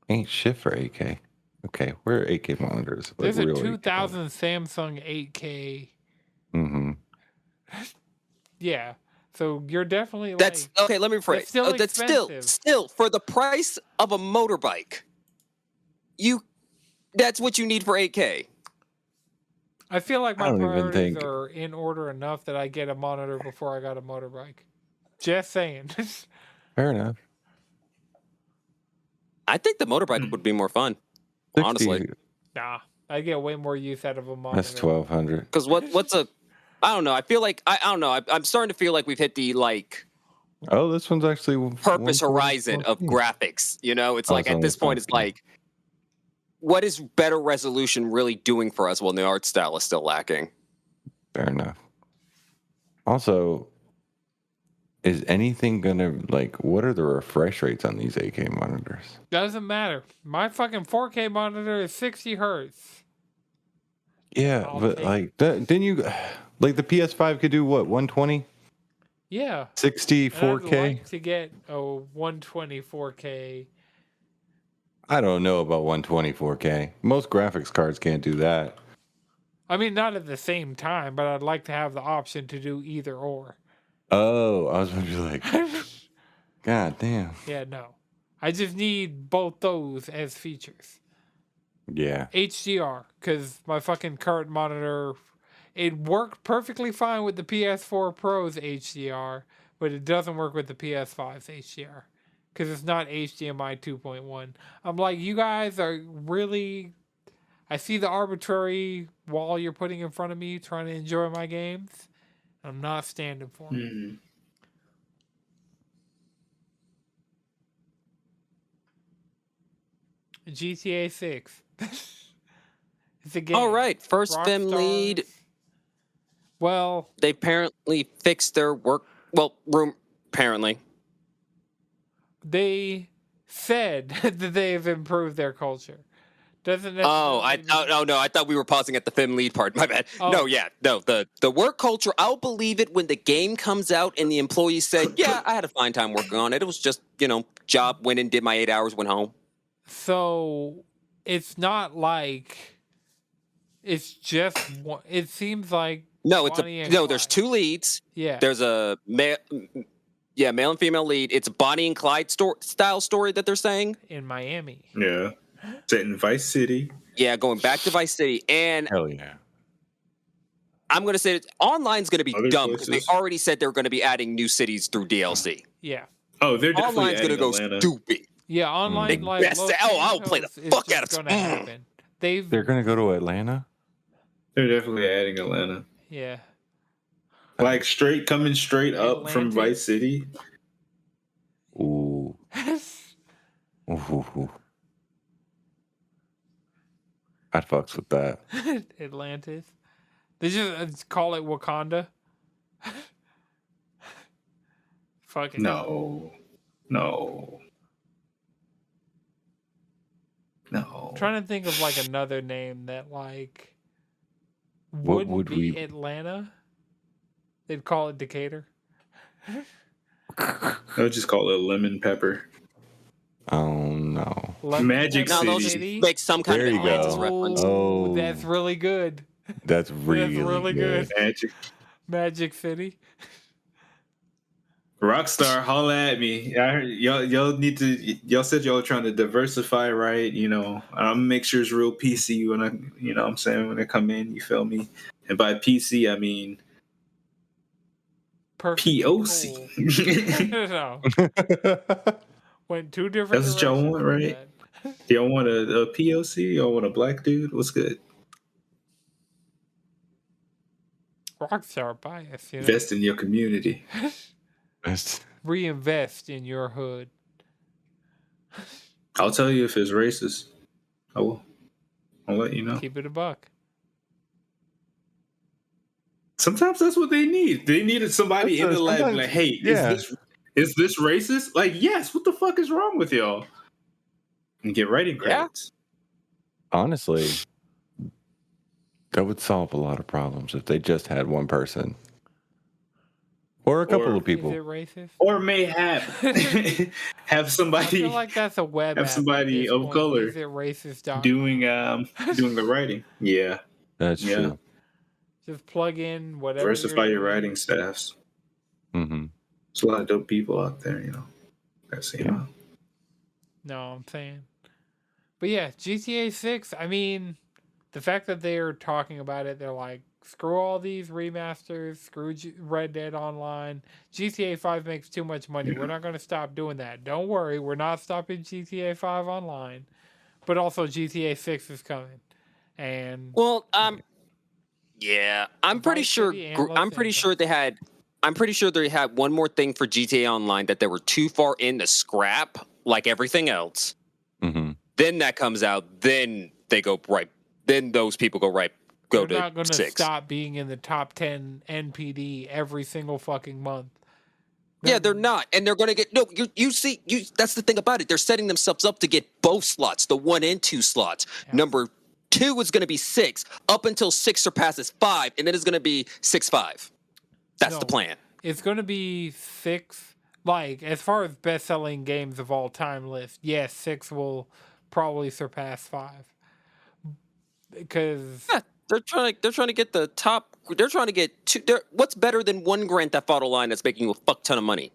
Ain't shit for 8K. Okay, where are 8K monitors? there's a real 2000 Samsung 8K. Mm-hmm. Yeah. So you're definitely That's like, okay. Let me rephrase. still That's expensive. still for the price of a motorbike. That's what you need for 8K. I feel like I my don't even priorities think- are in order enough that I get a monitor before I got a motorbike. Just saying. Fair enough. I think the motorbike would be more fun, 60, honestly. Nah, I get way more use out of a monitor. That's 1200. Because what's a I don't know. I feel like I don't know. I'm starting to feel like we've hit the like Oh, this one's actually purpose horizon of graphics. You know, it's like at this point, it's like, what is better resolution really doing for us when the art style is still lacking? Fair enough. Also, is anything gonna what are the refresh rates on these 8K monitors? Doesn't matter. My fucking 4K monitor is 60 hertz. Yeah, I'll but take didn't you the PS5 could do what, 120, Yeah. 60, And I'd 4K? like to get a 120 4K. I don't know about 120 4K. Most graphics cards can't do that. I mean, not at the same time, but I'd like to have the option to do either or. Oh, I was gonna be like, God damn. Yeah, no. I just need both those as features. Yeah. HDR, because my fucking current monitor, it worked perfectly fine with the PS4 Pro's HDR, but it doesn't work with the PS5's HDR, because it's not HDMI 2.1. I'm like, you guys are really... I see the arbitrary wall you're putting in front of me trying to enjoy my games. I'm not standing for it. Mhm. GTA 6. It's a game. All right, first Vim lead. Rockstar's- Well, They apparently fixed their room. Apparently, they said that they've improved their culture. Doesn't necessarily no, I thought we were pausing at the Vim lead part. My bad. Oh. No, yeah, no, the work culture. I'll believe it when the game comes out and the employees said, "Yeah, I had a fine time working on it. It was just job, went in, did my 8 hours, went home." So it's not like it's just one. It seems like No, Bonnie and there's Clyde. 2 leads. Yeah. There's a male and female lead. It's a Bonnie and Clyde style story that they're saying. In Miami. Yeah. Set in Vice City. Yeah, going back to Vice City. And Hell yeah. I'm going to say online's going to be Other dumb because they places? already said they're going to be adding new cities through DLC. Yeah. Oh, they're definitely Online's going to adding go Atlanta. stupid. Yeah, online They like best Los say, "Oh, I'll play the Santos is fuck out just of gonna happen. They're going to go to Atlanta? They're definitely adding Atlanta. Yeah. Like coming straight up from Atlantic? Vice City. Ooh. Ooh. I'd fucks with that. Atlantis. They just call it Wakanda. Fuck it. No. I'm trying to think of like another name that like What wouldn't would be we- Atlanta. They'd call it Decatur. I would just call it lemon pepper. Oh, no. Magic Now they'll just City. make some kind There of you Atlantis go. reference. Oh. That's really good. That's really good. Magic. Magic City. Rockstar, holla at me. I heard y'all need to. Y'all said y'all trying to diversify, right? I'm gonna make sure it's real PC when what I'm saying, when I come in. You feel me? And by PC, I mean Perfect. POC. No. Went two different That's what y'all directions want, with right? that. Y'all want a POC? Y'all want a black dude? What's good? Rockstar bias, Invest in your community. Reinvest in your hood. I'll tell you if it's racist. I will. I'll let you know. Keep it a buck. Sometimes that's what they need. They needed somebody in the lab like, hey, is this racist? Like, yes, what the fuck is wrong with y'all? And get writing credits. Honestly, that would solve a lot of problems if they just had one person. Or a couple of people. Is it racist? Or may have I somebody feel like that's a web have app somebody at this of point. color Is it racist? doing the writing. Yeah. That's true. Just plug in whatever. Diversify you're your doing. writing staffs. Mm-hmm. There's a lot of dope people out there, That's No, I'm saying. But yeah, GTA 6, I mean, the fact that they're talking about it, they're like, screw all these remasters, screw Red Dead Online. GTA 5 makes too much money. We're not going to stop doing that. Don't worry, we're not stopping GTA 5 Online. But also GTA 6 is coming. And Well, yeah, I'm pretty Vice sure. City and Los I'm pretty sure Santos. they had. I'm pretty sure they had one more thing for GTA Online that they were too far in to scrap, like everything else. Mm-hmm. Then that comes out. Then they go right. Then those people go they're to not going to 6. stop being in the top 10 NPD every single fucking month. Yeah, they're not, and they're going to get no. You see, that's the thing about it. They're setting themselves up to get both slots, the 1 and 2 slots. Yeah. Number 2 is going to be 6 up until 6 surpasses 5, and then it's going to be 6-5. That's the No. plan. It's going to be 6. Like, as far as best-selling games of all time list, yes, 6 will probably surpass 5. Because Yeah, they're trying to get the top. They're trying to get 2. What's better than one Grand Theft Auto line that's making you a fuck ton of money?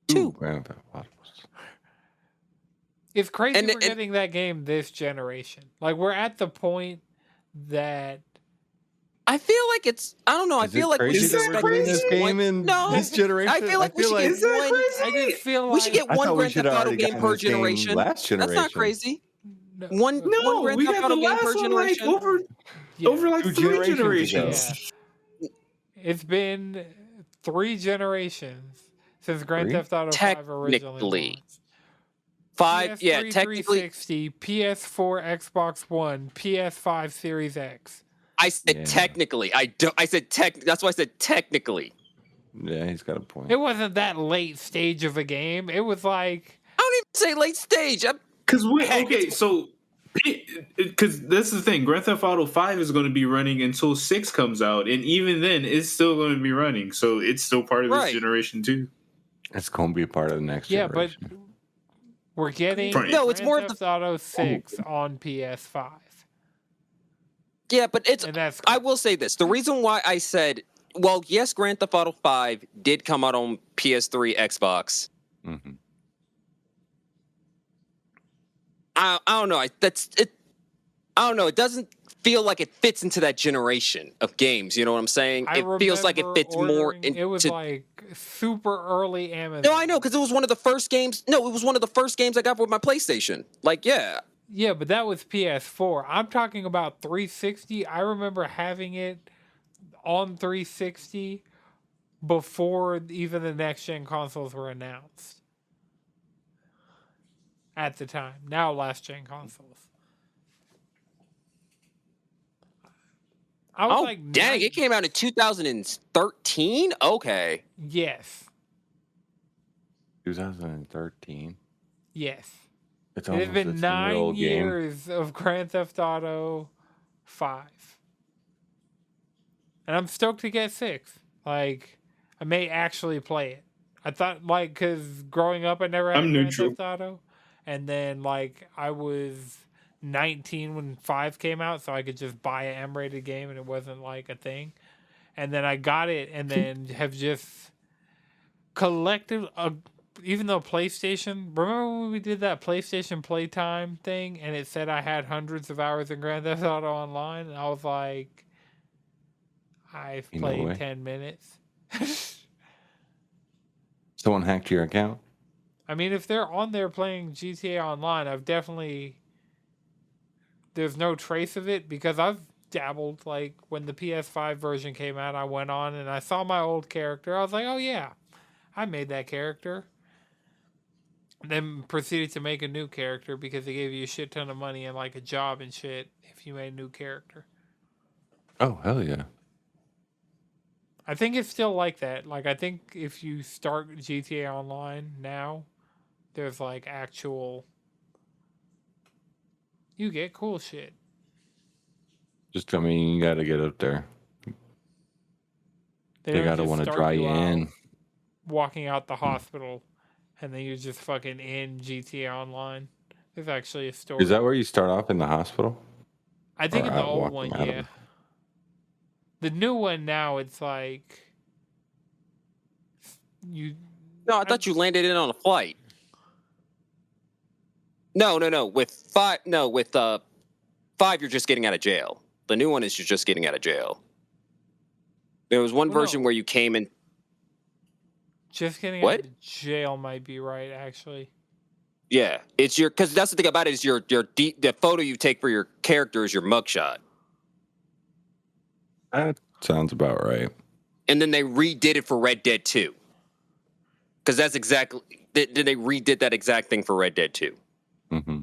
2. it's crazy And- we're and- getting that game this generation. Like, we're at the point that I feel like it's. I don't know. I feel like we should Is that expect crazy? this game in No, this generation? I feel like we should get Is that one. crazy? I just feel like We should get I one thought we Grand should Theft Auto already game gotten per this game generation. last generation. That's not crazy. no, One Grand we Theft got the Auto game per last one like generation. yeah, over like 2 3 generations generations. yeah. It's been 3 generations since Grand 3? Theft Auto 5 originally Technically. launched. 5. Yeah, PS3 technically. 360, PS4, Xbox One, PS5 Series X. I said Yeah. technically. I said tech. That's why I said technically. Yeah, he's got a point. It wasn't that late stage of a game. It was like, I don't even say late stage. Because Heck, because that's the thing. Grand Theft Auto 5 is going to be running until 6 comes out, and even then, it's still going to be running. So it's still part of this Right. generation too. It's going to be a part of the next yeah, but generation. we're getting No, it's Grand more of Theft Auto 6 on PS5. Yeah, but it's. And that's I will say this: the reason why I said, well, yes, Grand Theft Auto 5 did come out on PS3, Xbox. Mm-hmm. I don't know. That's it. I don't know. It doesn't feel like it fits into that generation of games. You know what I'm saying? I It feels like it remember fits more ordering. into. It was like super early Amazon. No, I know, because it was one of the first games. No, it was one of the first games I got with my PlayStation. Like, yeah. Yeah, but that was PS4. I'm talking about 360. I remember having it on 360 before even the next gen consoles were announced. At the time. Now last gen consoles. I was Oh, like, dang, it came out in 2013? Okay. Yes. 2013. Yes. It's It has almost been a 9 10-year-old game. years of Grand Theft Auto 5. And I'm stoked to get 6. Like, I may actually play it. I thought, like, because growing up I never had I'm Grand neutral. Theft Auto. And then, like, I was 19 when 5 came out, so I could just buy an M-rated game and it wasn't, like, a thing. And then I got it and then have just collected even though PlayStation, remember when we did that PlayStation Playtime thing and it said I had hundreds of hours in Grand Theft Auto Online? And I was like, I've You know played what? 10 minutes. Someone hacked your account? I mean, if they're on there playing GTA Online, I've definitely, there's no trace of it because I've dabbled. Like when the PS5 version came out, I went on and I saw my old character. I was like, oh yeah, I made that character. Then proceeded to make a new character because they gave you a shit ton of money and like a job and shit if you made a new character. Oh, hell yeah. I think it's still like that. Like I think if you start GTA Online now, there's like actual, you get cool shit. Just, I mean, you got to get up there. They don't got to just want to start dry you out in. walking out the hospital and then you're just fucking in GTA Online. There's actually a story. Is that where you start off, in the hospital? I think Or in the out old walking one, out of yeah. it? The new one now, it's like you. No, I thought you landed in on a flight. No. With 5, with 5, you're just getting out of jail. The new one is you're just getting out of jail. There was one Well, version no. where you came in. Just getting What? out of jail might be right, actually. Yeah, it's your, because that's the thing about it is the photo you take for your character is your mugshot, That sounds about right. and then they redid it for Red Dead 2. Because that's exactly they redid that exact thing for Red Dead 2. Mm-hmm.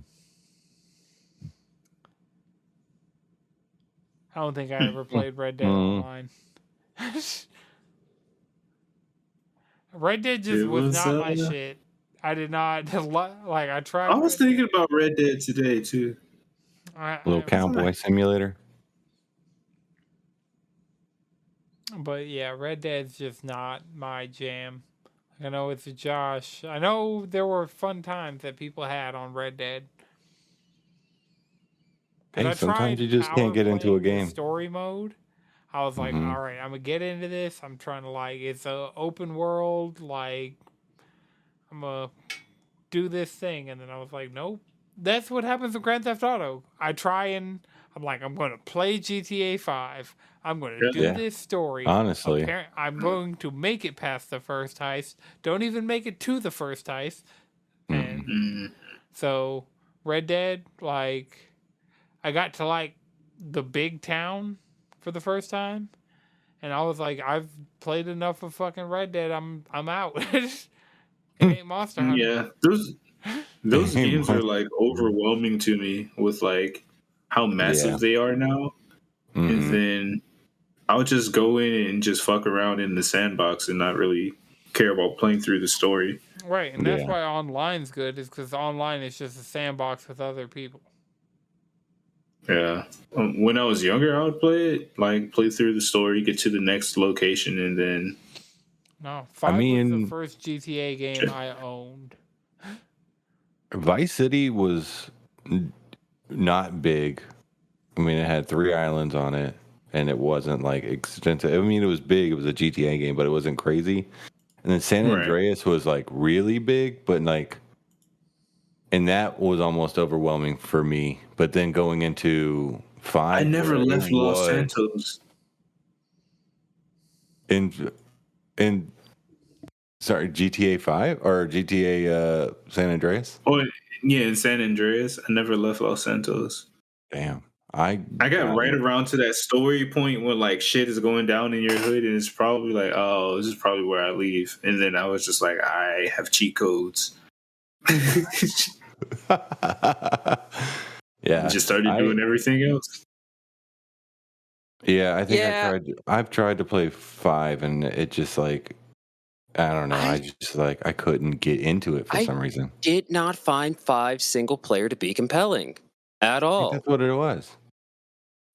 I don't think I ever played Red Dead Online. Red Dead just It was was, not my shit. I did not like. I tried. I was Red thinking about Red Dead today too. Little cowboy simulator. But yeah, Red Dead's just not my jam. I know it's Josh. I know there were fun times that people had on Red Dead. 'Cause Hey, I sometimes tried you just power can't get into a playing the game. story mode. I was like, Mhm. all right, I'm gonna get into this. I'm trying to like, it's a open world. Like, I'm gonna do this thing, and then I was like, nope. That's what happens with Grand Theft Auto. I try and I'm like, I'm gonna play GTA 5. I'm gonna do Yeah. this story. Honestly. I'm going to make it past the first heist. Don't even make it to the first heist. And Mm. so Red Dead, like, I got to like the big town for the first time, and I was like, I've played enough of fucking Red Dead. I'm out. It ain't Monster Hunter. Yeah, those games are like overwhelming to me with like how massive Yeah. they are now, and Mhm. then I'll just go in and just fuck around in the sandbox and not really care about playing through the story. Right, and that's Yeah. why online's good, is because online is just a sandbox with other people. Yeah, when I was younger, I would play it, like play through the story, get to the next location, and then No, 5 was mean- the first GTA game I owned. Vice City was not big. I mean, it had 3 islands on it, and it wasn't like extensive. I mean, it was big. It was a GTA game, but it wasn't crazy. And then San Right. Andreas was like really big, but like, and that was almost overwhelming for me. But then going into 5. I never where left it Los was Santos. in sorry, GTA 5 or GTA San Andreas? Oh, yeah, in San Andreas. I never left Los Santos. Damn. I I got got right it. around to that story point when like shit is going down in your hood, and it's probably like, oh, this is probably where I leave. And then I was just like, I have cheat codes. Yeah. Just started I doing everything else. yeah, I think Yeah. I've tried to play 5 and it just like I don't know. I just like I couldn't get into it for I some reason. did not find 5 single player to be compelling at I think all. that's what it was.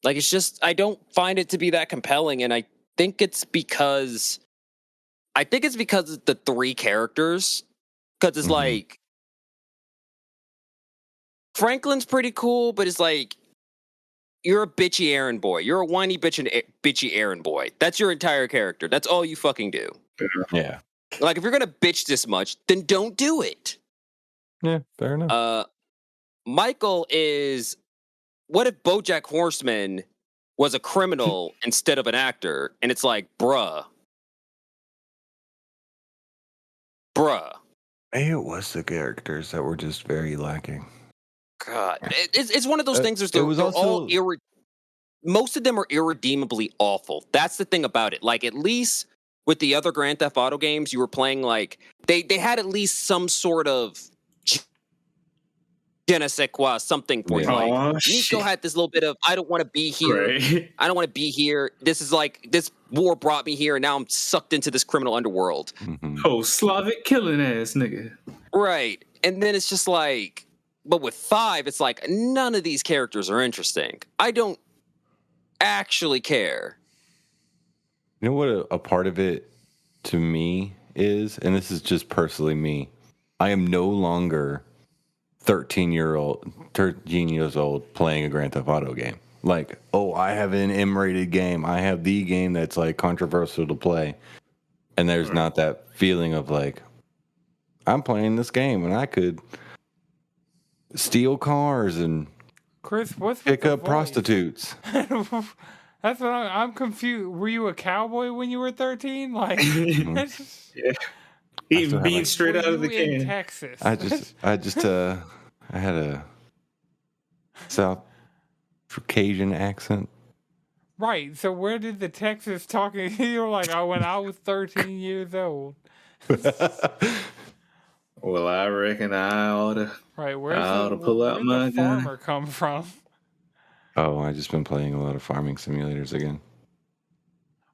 Like, it's just, I don't find it to be that compelling, and I think it's because of the 3 characters. Because it's Mhm. like Franklin's pretty cool, but it's like you're a bitchy errand boy. You're a whiny bitchy errand boy. That's your entire character. That's all you fucking do. Yeah. Like, if you're gonna bitch this much, then don't do it. Yeah, fair enough. Michael is, what if BoJack Horseman was a criminal instead of an actor? And it's like, bruh. Maybe it was the characters that were just very lacking. God, it's one of those things. It was they're also all most of them are irredeemably awful. That's the thing about it. Like, at least with the other Grand Theft Auto games, you were playing like they had at least some sort of je ne sais quoi, something for you. Yeah. Like Aw, Nico shit. had this little bit of, I don't want to be here. Right. I don't want to be here. This is like, this war brought me here, and now I'm sucked into this criminal underworld. Mhm. Oh, Slavic killing ass nigga. Right. And then it's just like, but with 5, it's like none of these characters are interesting. I don't actually care. You know what a part of it to me is, and this is just personally me. I am no longer 13 years old playing a Grand Theft Auto game. Like, oh, I have an M-rated game. I have the game that's like controversial to play. And there's not that feeling of like, I'm playing this game and I could steal cars and Chris, what's with pick the up voice? prostitutes. That's what I'm confused. Were you a cowboy when you were 13? Like, that's- Yeah. I Eating still have beans straight were out of the you in can. Texas? I had a South Caucasian accent. Right. So where did the Texas talking? You were like, oh, when I was 13 years old. Well, I reckon I ought to. Right. I ought to pull out Where'd my the gun. farmer come from? Oh, I just been playing a lot of farming simulators again.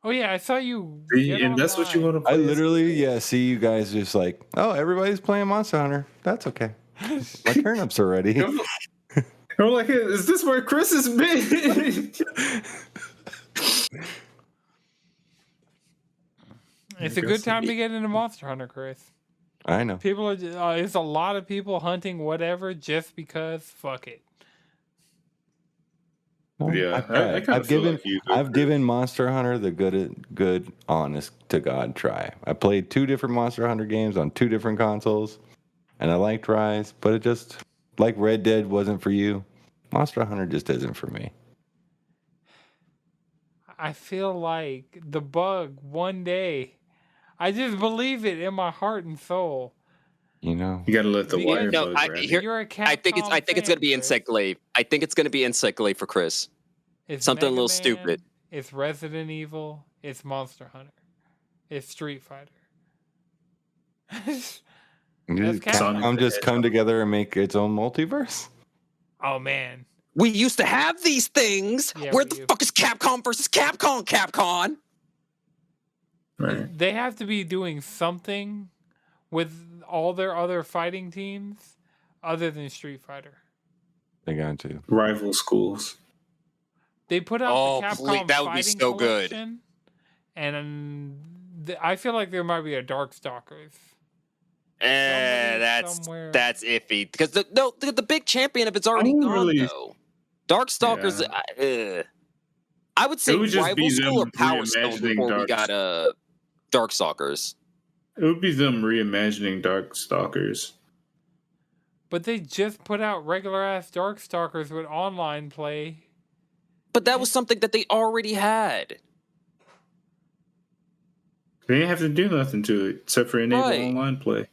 Oh yeah, I saw you. See, get and that's what you online. want to play. I literally, see you guys just like, oh, everybody's playing Monster Hunter. That's okay. My turnips are ready. I'm like, is this where Chris has been? It's a good time to get into Monster Hunter, Chris. I know. People are. There's a lot of people hunting whatever just because. Fuck it. Well, Yeah, I've tried. I kind of feel like you do. I've given Monster Hunter the good, honest to God try. I played 2 different Monster Hunter games on 2 different consoles, and I liked Rise, but it just like Red Dead wasn't for you. Monster Hunter just isn't for me. I feel like the bug one day. I just believe it in my heart and soul. You know. You gotta let the Because wire No, bug I- grab you. here- You're a Capcom I think it's going to be fan, Chris. Insect I think it's going to be Insect for Chris. It's something a Mega little Man, stupid. It's Resident Evil. It's Monster Hunter. It's Street Fighter. That's Capcom. Capcom just come together and make its own multiverse. Oh man. We used to have these things. Yeah, Where we the do. fuck is Capcom versus Capcom? Right. They have to be doing something with all their other fighting teams other than Street Fighter. They got to. Rival schools. They put out Oh, the please, Capcom that would be Fighting so good. Collection, and I feel like there might be a Darkstalkers. Somewhere. That's iffy because the big champion of it's already don't gone really- though. Darkstalkers. I would say It would just Rival be School or them Power Stone reimagining before we got Darkstalkers. It would be them reimagining Darkstalkers. But they just put out regular ass Darkstalkers with online play. But that was something that they already had. They didn't have to do nothing to it except for enable online play.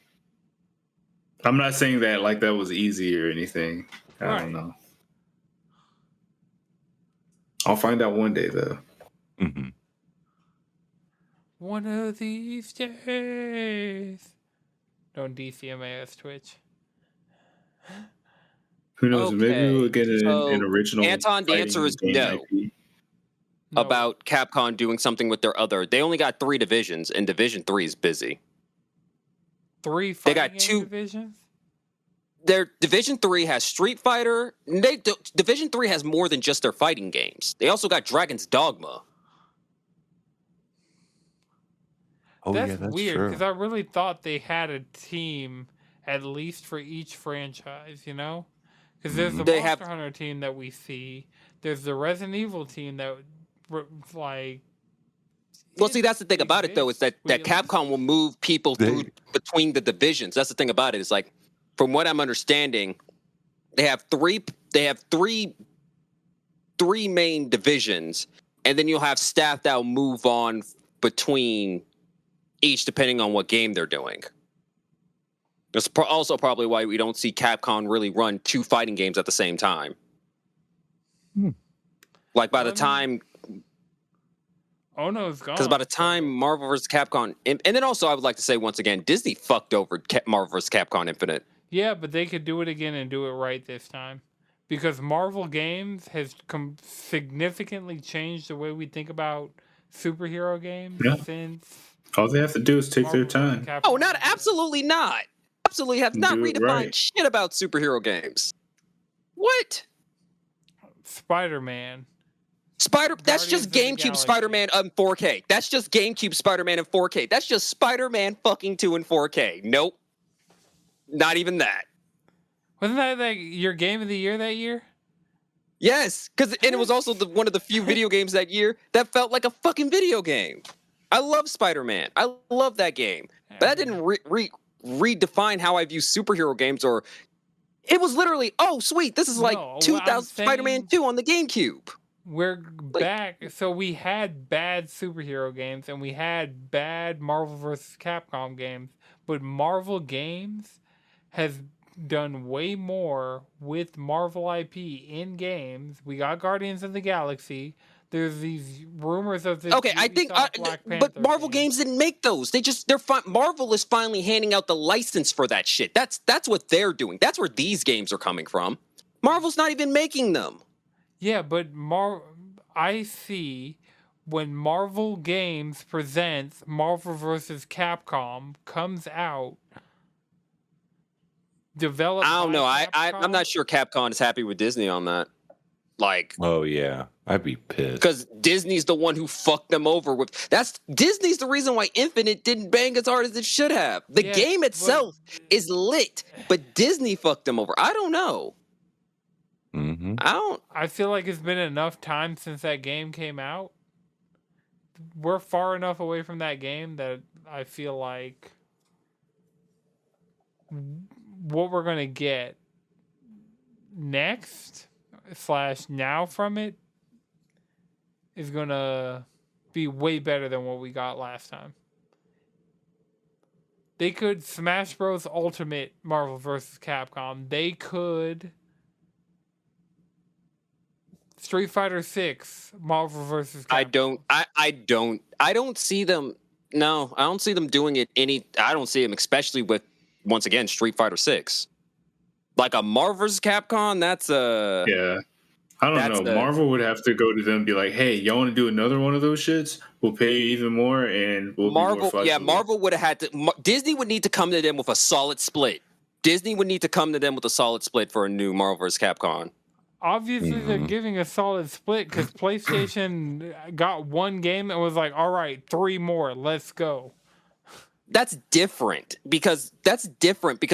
I'm not saying that like that was easy or anything. I don't know. I'll find out one day though. Mm-hmm. One of these days. Don't DCMAS Twitch. Who knows? Maybe we'll get an original. Anton, the answer is no. About Capcom doing something with their other. They only got 3 divisions, and Division 3 is busy. 3 they got 2 divisions? Their Division 3 has Street Fighter. Division 3 has more than just their fighting games. They also got Dragon's Dogma. Oh, that's yeah, that's weird, because true. I really thought they had a team at least for each franchise, you know? Because there's the Monster Hunter team that we see. There's the Resident Evil team that, like... Well, see, that's the thing about it, though, is that Capcom will move people through between the divisions. That's the thing about it. Is like, from what I'm understanding, they have three main divisions, and then you'll have staff that will move on between each depending on what game they're doing. That's also probably why we don't see Capcom really run 2 fighting games at the same time. Like by the time... Oh no, it's gone. Because by the time Marvel vs. Capcom... And then also I would like to say once again, Disney fucked over Marvel vs. Capcom Infinite. Yeah, but they could do it again and do it right this time. Because Marvel Games has significantly changed the way we think about superhero games since... All they have to do is take their time. Oh, absolutely not. Absolutely have not redefined shit about superhero games. What? Spider-Man. That's just GameCube Spider-Man in 4K. That's just GameCube Spider-Man in 4K. That's just Spider-Man fucking 2 in 4K. Nope. Not even that. Wasn't that like your game of the year that year? Yes, and it was also one of the few video games that year that felt like a fucking video game. I love Spider-Man. I love that game. But that didn't redefine how I view superhero games, or it was literally, oh sweet, this is like 2000 Spider-Man 2 on the GameCube. We're back. So we had bad superhero games and we had bad Marvel vs. Capcom games, but Marvel Games has done way more with Marvel IP in games. We got Guardians of the Galaxy. There's these rumors of this. Okay, I think, but Marvel Games didn't make those. Marvel is finally handing out the license for that shit. That's what they're doing. That's where these games are coming from. Marvel's not even making them. Yeah, but I see when Marvel Games presents Marvel vs. Capcom comes out. Developed. I don't know. I'm not sure Capcom is happy with Disney on that. Like, oh yeah, I'd be pissed because Disney's the one who fucked them over with. Disney's the reason why Infinite didn't bang as hard as it should have. The game itself is lit, but Disney fucked them over. I don't know. Mm-hmm. I feel like it's been enough time since that game came out. We're far enough away from that game that I feel like what we're gonna get next / now from it is gonna be way better than what we got last time. They could Smash Bros. Ultimate Marvel vs. Capcom. They could Street Fighter 6 Marvel vs. Capcom. I don't see them. No, I don't see them doing it I don't see them, especially with, once again, Street Fighter 6. Like a Marvel vs. Capcom, that's a... Yeah. I don't know. Marvel would have to go to them and be like, hey, y'all want to do another one of those shits? We'll pay you even more and we'll be more flexible. Yeah, Marvel would have had to... Disney would need to come to them with a solid split. Disney would need to come to them with a solid split for a new Marvel vs. Capcom. Obviously, they're giving a solid split because PlayStation got one game and was like, all right, 3 more, let's go. That's different because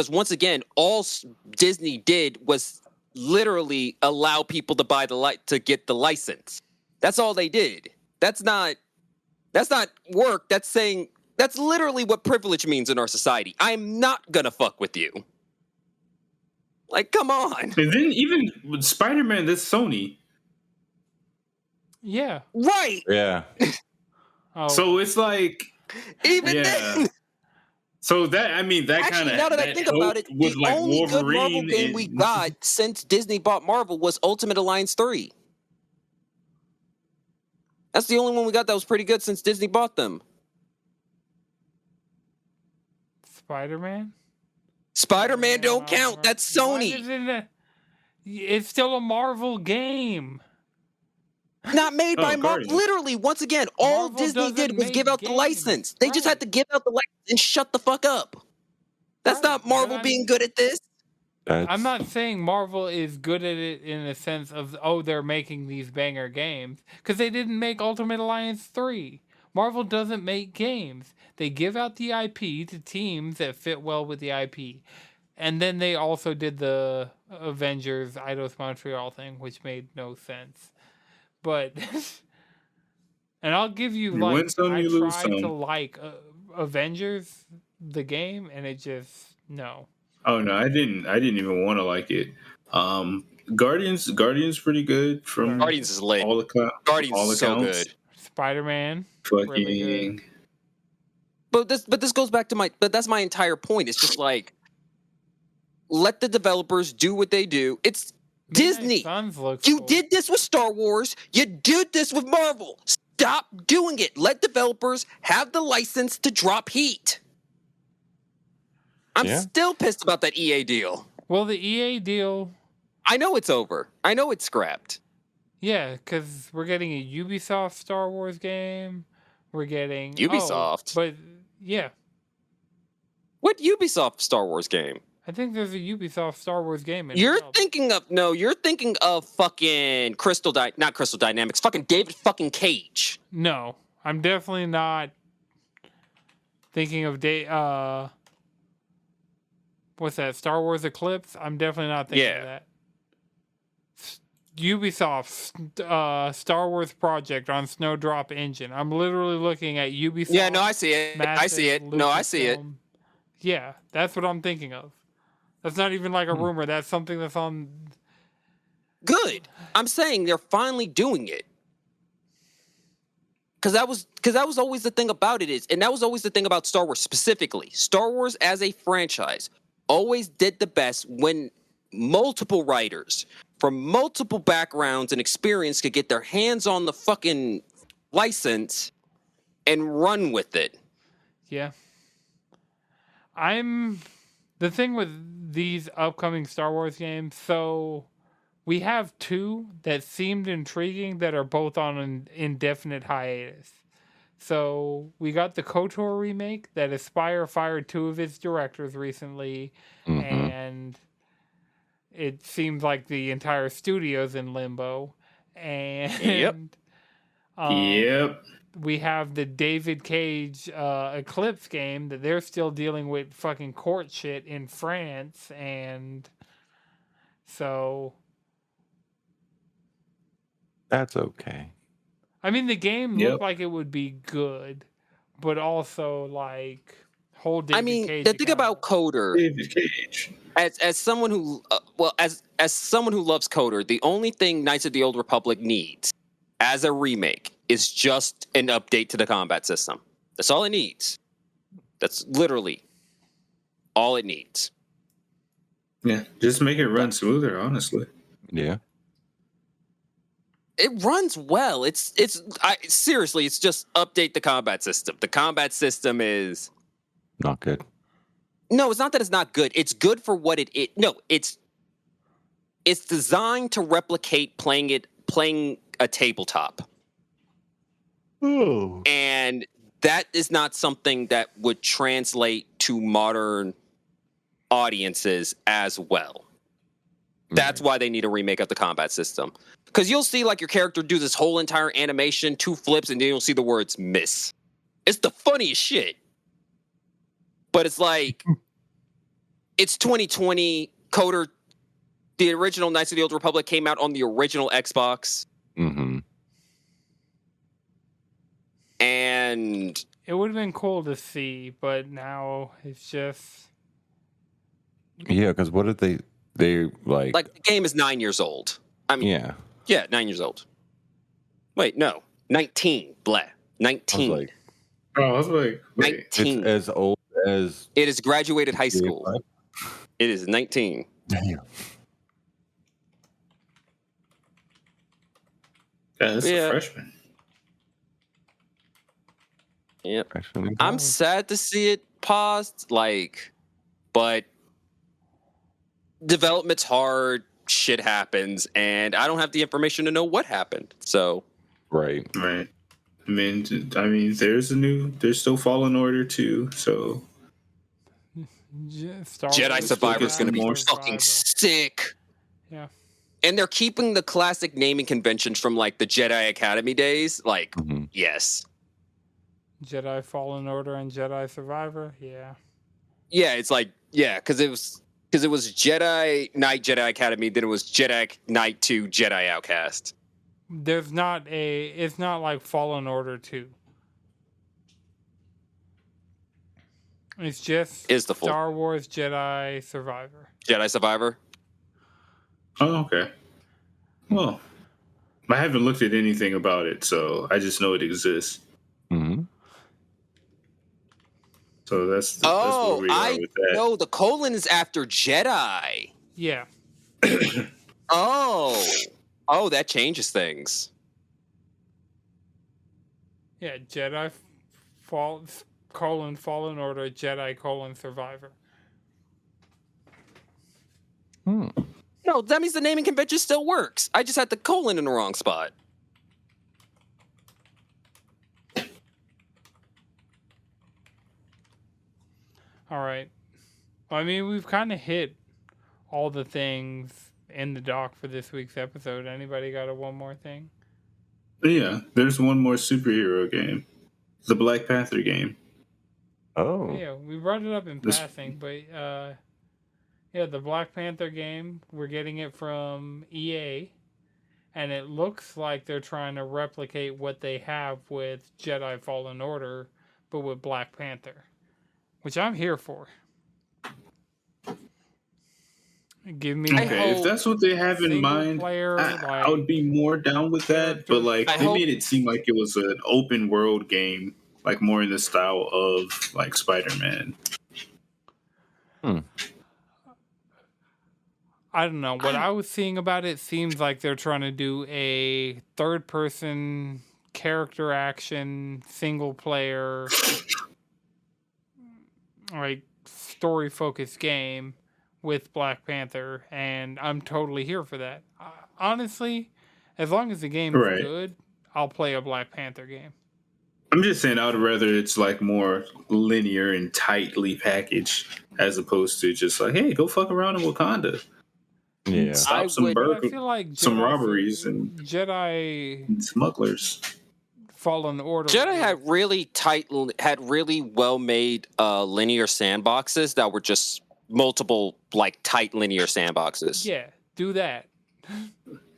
once again, all Disney did was literally allow people to buy to get the license. That's all they did. That's not work. That's literally what privilege means in our society. I'm not gonna fuck with you. Like, come on. And then even with Spider-Man, that's Sony. Yeah. Right. Yeah. Oh, So it's like, Even yeah. then. So that that Actually, kind of now that I think about it, with the like only good Marvel Wolverine game we and got since Disney bought Marvel was Ultimate Alliance 3. That's the only one we got that was pretty good since Disney bought them. Spider-Man? Spider-Man don't count. That's Why Sony. does it? It's still a Marvel game. Not made by Marvel. Guardians. Literally, once again, all Marvel Disney did doesn't was give make out the games. license. They just had Right. to give out the license and shut the fuck up. That's Right, not but Marvel being good at this. I'm not saying Marvel is good at it in the sense of, oh, they're making these banger games. Because they didn't make Ultimate Alliance 3. Marvel doesn't make games. They give out the IP to teams that fit well with the IP. And then they also did the Avengers Eidos Montreal thing, which made no sense. But, and I'll give you, You win some, I you lose tried to some. like Avengers, the game, and it just, no. Oh no, I didn't even want to like it. Guardians pretty good from Guardians is lit. all the Guardians all is so accounts. good. Spider-Man, Fucking really good. But this goes back to that's my entire point. It's just like, let the developers do what they do. It's Disney. Suns looks You cool. did this with Star Wars. You did this with Marvel. Stop doing it. Let developers have the license to drop heat. I'm still pissed about that EA deal. Well, the EA deal, I know it's over. I know it's scrapped. yeah, because we're getting a Ubisoft Star Wars game. We're getting Ubisoft? but yeah, What Ubisoft Star Wars game? I think there's a Ubisoft Star Wars game. You're thinking of fucking not Crystal Dynamics, fucking David fucking Cage. No, I'm definitely not thinking of what's that? Star Wars Eclipse. I'm definitely not thinking of that. Ubisoft Star Wars project on Snowdrop Engine. I'm literally looking at Ubisoft. Yeah, no, I see it. I see it. No, I see it. Yeah, that's what I'm thinking of. That's not even like a rumor. That's something that's on. Good. I'm saying they're finally doing it. Because that was always the thing about it and that was always the thing about Star Wars specifically. Star Wars as a franchise always did the best when multiple writers from multiple backgrounds and experience could get their hands on the fucking license and run with it. Yeah. The thing with these upcoming Star Wars games, so we have two that seemed intriguing that are both on an indefinite hiatus. So we got the KOTOR remake that Aspyr fired two of its directors recently, and it seems like the entire studio's in limbo. And Yep. we have the David Cage Eclipse game that they're still dealing with fucking court shit in France, and so that's okay. I mean, the game looked like it would be good, but also like hold David Cage. The thing about KOTOR, David Cage, as someone who as someone who loves KOTOR, the only thing Knights of the Old Republic needs as a remake is just an update to the combat system. That's all it needs. That's literally all it needs. Yeah, just make it run smoother, honestly. Yeah. It runs well. Seriously, it's just update the combat system. The combat system is not good. No, it's not that it's not good. It's good for what it no, it's designed to replicate playing a tabletop. Oh. And that is not something that would translate to modern audiences as well. That's why they need a remake of the combat system. Because you'll see like your character do this whole entire animation, 2 flips, and then you'll see the words miss. It's the funniest shit. But it's like, it's 2020. KOTOR, the original Knights of the Old Republic came out on the original Xbox. Mm-hmm. And it would have been cool to see, but now it's just... Yeah, because what if they like... Like, the game is 9 years old. I mean, yeah, 9 years old. Wait, no. 19. Blah. I was 19. like, I was like, wait. it's 19. as old as It is graduated high GTA school. 5? It is 19. Damn. Yeah, that's a Yeah. freshman. Yep. Freshman in I'm college. sad to see it paused, but development's hard, shit happens, and I don't have the information to know what happened. So, Right. Right. I mean, there's still Fallen Order too. So Star Jedi Wars Survivor is Jedi going to be Survivor. fucking sick. Yeah. And they're keeping the classic naming conventions from like the Jedi Academy days. Like, Mhm. yes. Jedi Fallen Order and Jedi Survivor. Yeah. Yeah, it's like, yeah, because it was Jedi Knight Jedi Academy, then it was Jedi Knight 2 Jedi Outcast. It's not like Fallen Order 2. It's just Is the full Star Wars Jedi Survivor. Jedi Survivor? oh, okay. Well, I haven't looked at anything about it, so I just know it exists. Mhm. So that's where we are I with that. know the colon is after Jedi. Yeah. Oh, that changes things. Yeah. Jedi Fallen Order, Jedi Survivor. Hmm. No, that means the naming convention still works. I just had the colon in the wrong spot. All right. I mean, we've kind of hit all the things in the doc for this week's episode. Anybody got one more thing? Yeah, there's one more superhero game, the Black Panther game. Oh. Yeah, we brought it up in This- passing, but yeah, the Black Panther game, we're getting it from EA, and it looks like they're trying to replicate what they have with Jedi Fallen Order, but with Black Panther, which I'm here for. Give me Okay, if that's what they have in single mind, player, I would be more down with that. But like, I they hope- made it seem like it was an open world game, like more in the style of like Spider-Man. I don't know. What I was seeing about it seems like they're trying to do a third-person character action, single player, like story-focused game with Black Panther, and I'm totally here for that. Honestly, as long as the game's Right. good, I'll play a Black Panther game. I'm just saying, I would rather it's like more linear and tightly packaged, as opposed to just like, hey, go fuck around in Wakanda, Yeah. stop some But I feel like some robberies and Jedi smugglers. Fallen Order. Jedi had really well made linear sandboxes that were just multiple like tight linear sandboxes. Yeah, do that.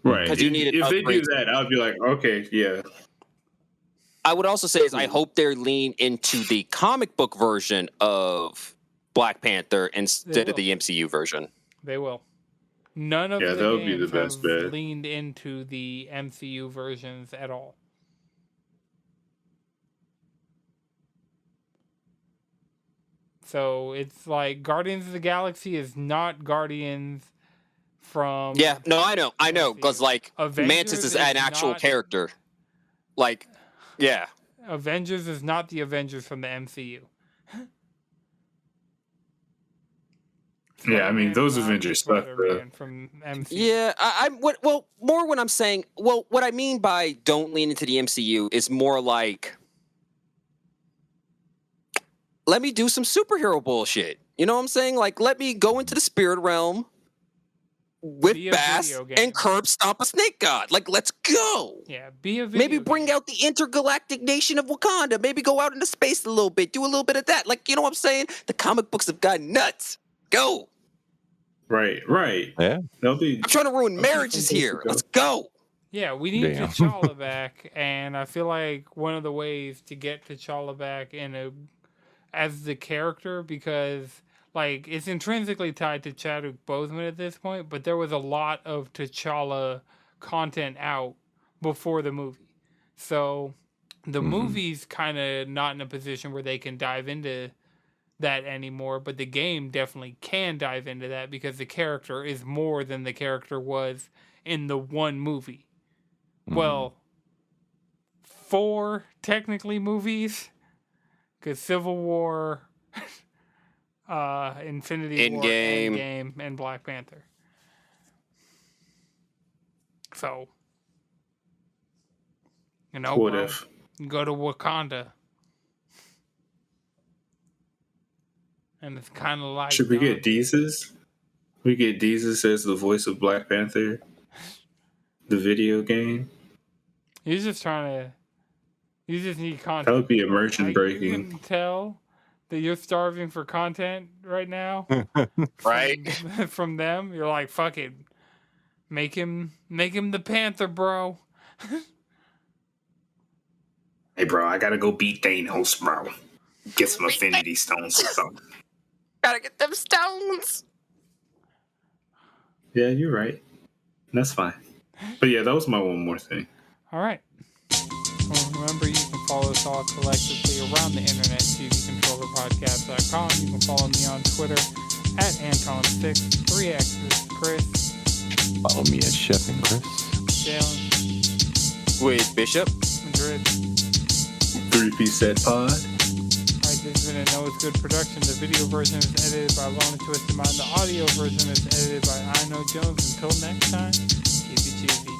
Right. 'Cause you needed if they do upgrades. that, I'd be like, okay, yeah. I would also say is I hope they lean into the comic book version of Black Panther instead of will. the MCU version. They will. None of Yeah, the that would be the games best have bet. leaned into the MCU versions at all. So it's like Guardians of the Galaxy is not Guardians from Yeah, no, I know, because like Avengers Mantis is an actual not- character. Like, yeah, Avengers is not the Avengers from the MCU. Yeah, I mean, Spider-Man those is not Avengers the suck, bro. Spider-Man from MCU. yeah. More when I'm saying, what I mean by don't lean into the MCU is more like, let me do some superhero bullshit. You know what I'm saying? Like, let me go into the spirit realm with Be a Bass video game. and curb stomp a snake god. Like, let's go. Yeah, be a video Maybe bring game. out the intergalactic nation of Wakanda. Maybe go out into space a little bit. Do a little bit of that. Like, you know what I'm saying? The comic books have gone nuts. Go. Right. Yeah. They'll be. I'm trying to ruin marriages here. Let's go. Yeah, we need Damn. T'Challa back, and I feel like one of the ways to get T'Challa back as the character, because like it's intrinsically tied to Chadwick Boseman at this point, but there was a lot of T'Challa content out before the movie. So the Mhm. movie's kind of not in a position where they can dive into that anymore, but the game definitely can dive into that because the character is more than the character was in the one movie. Mhm. Well, 4 technically movies, because Civil War, Infinity War, Endgame. Endgame, and Black Panther. So, What bro, if? go to Wakanda, and it's kind of like Should we get Deezus? We get Deezus as the voice of Black Panther, the video game. He's just trying to. You just need content. That would be immersion You breaking. can tell that you're starving for content right now, Right? From them, you're like, fuck it, make him the Panther, bro. Hey, bro, I gotta go beat Thanos, bro. Get some Affinity Stones or something. Gotta get them stones. Yeah, you're right. That's fine. But yeah, that was my one more thing. All right. Well, remember, you can follow us all collectively around the internet, tvcontrollerpodcast.com. You can follow me on Twitter at Anton6, 3X's, Chris, Follow me at Chef and Chris. Jalen, With Bishop. Madrid. 3-piece set pod. Alright, this has been a Know It's Good production. The video version is edited by Lona Twisted Mind. The audio version is edited by Iknowjones. Until next time, keep it cheesy.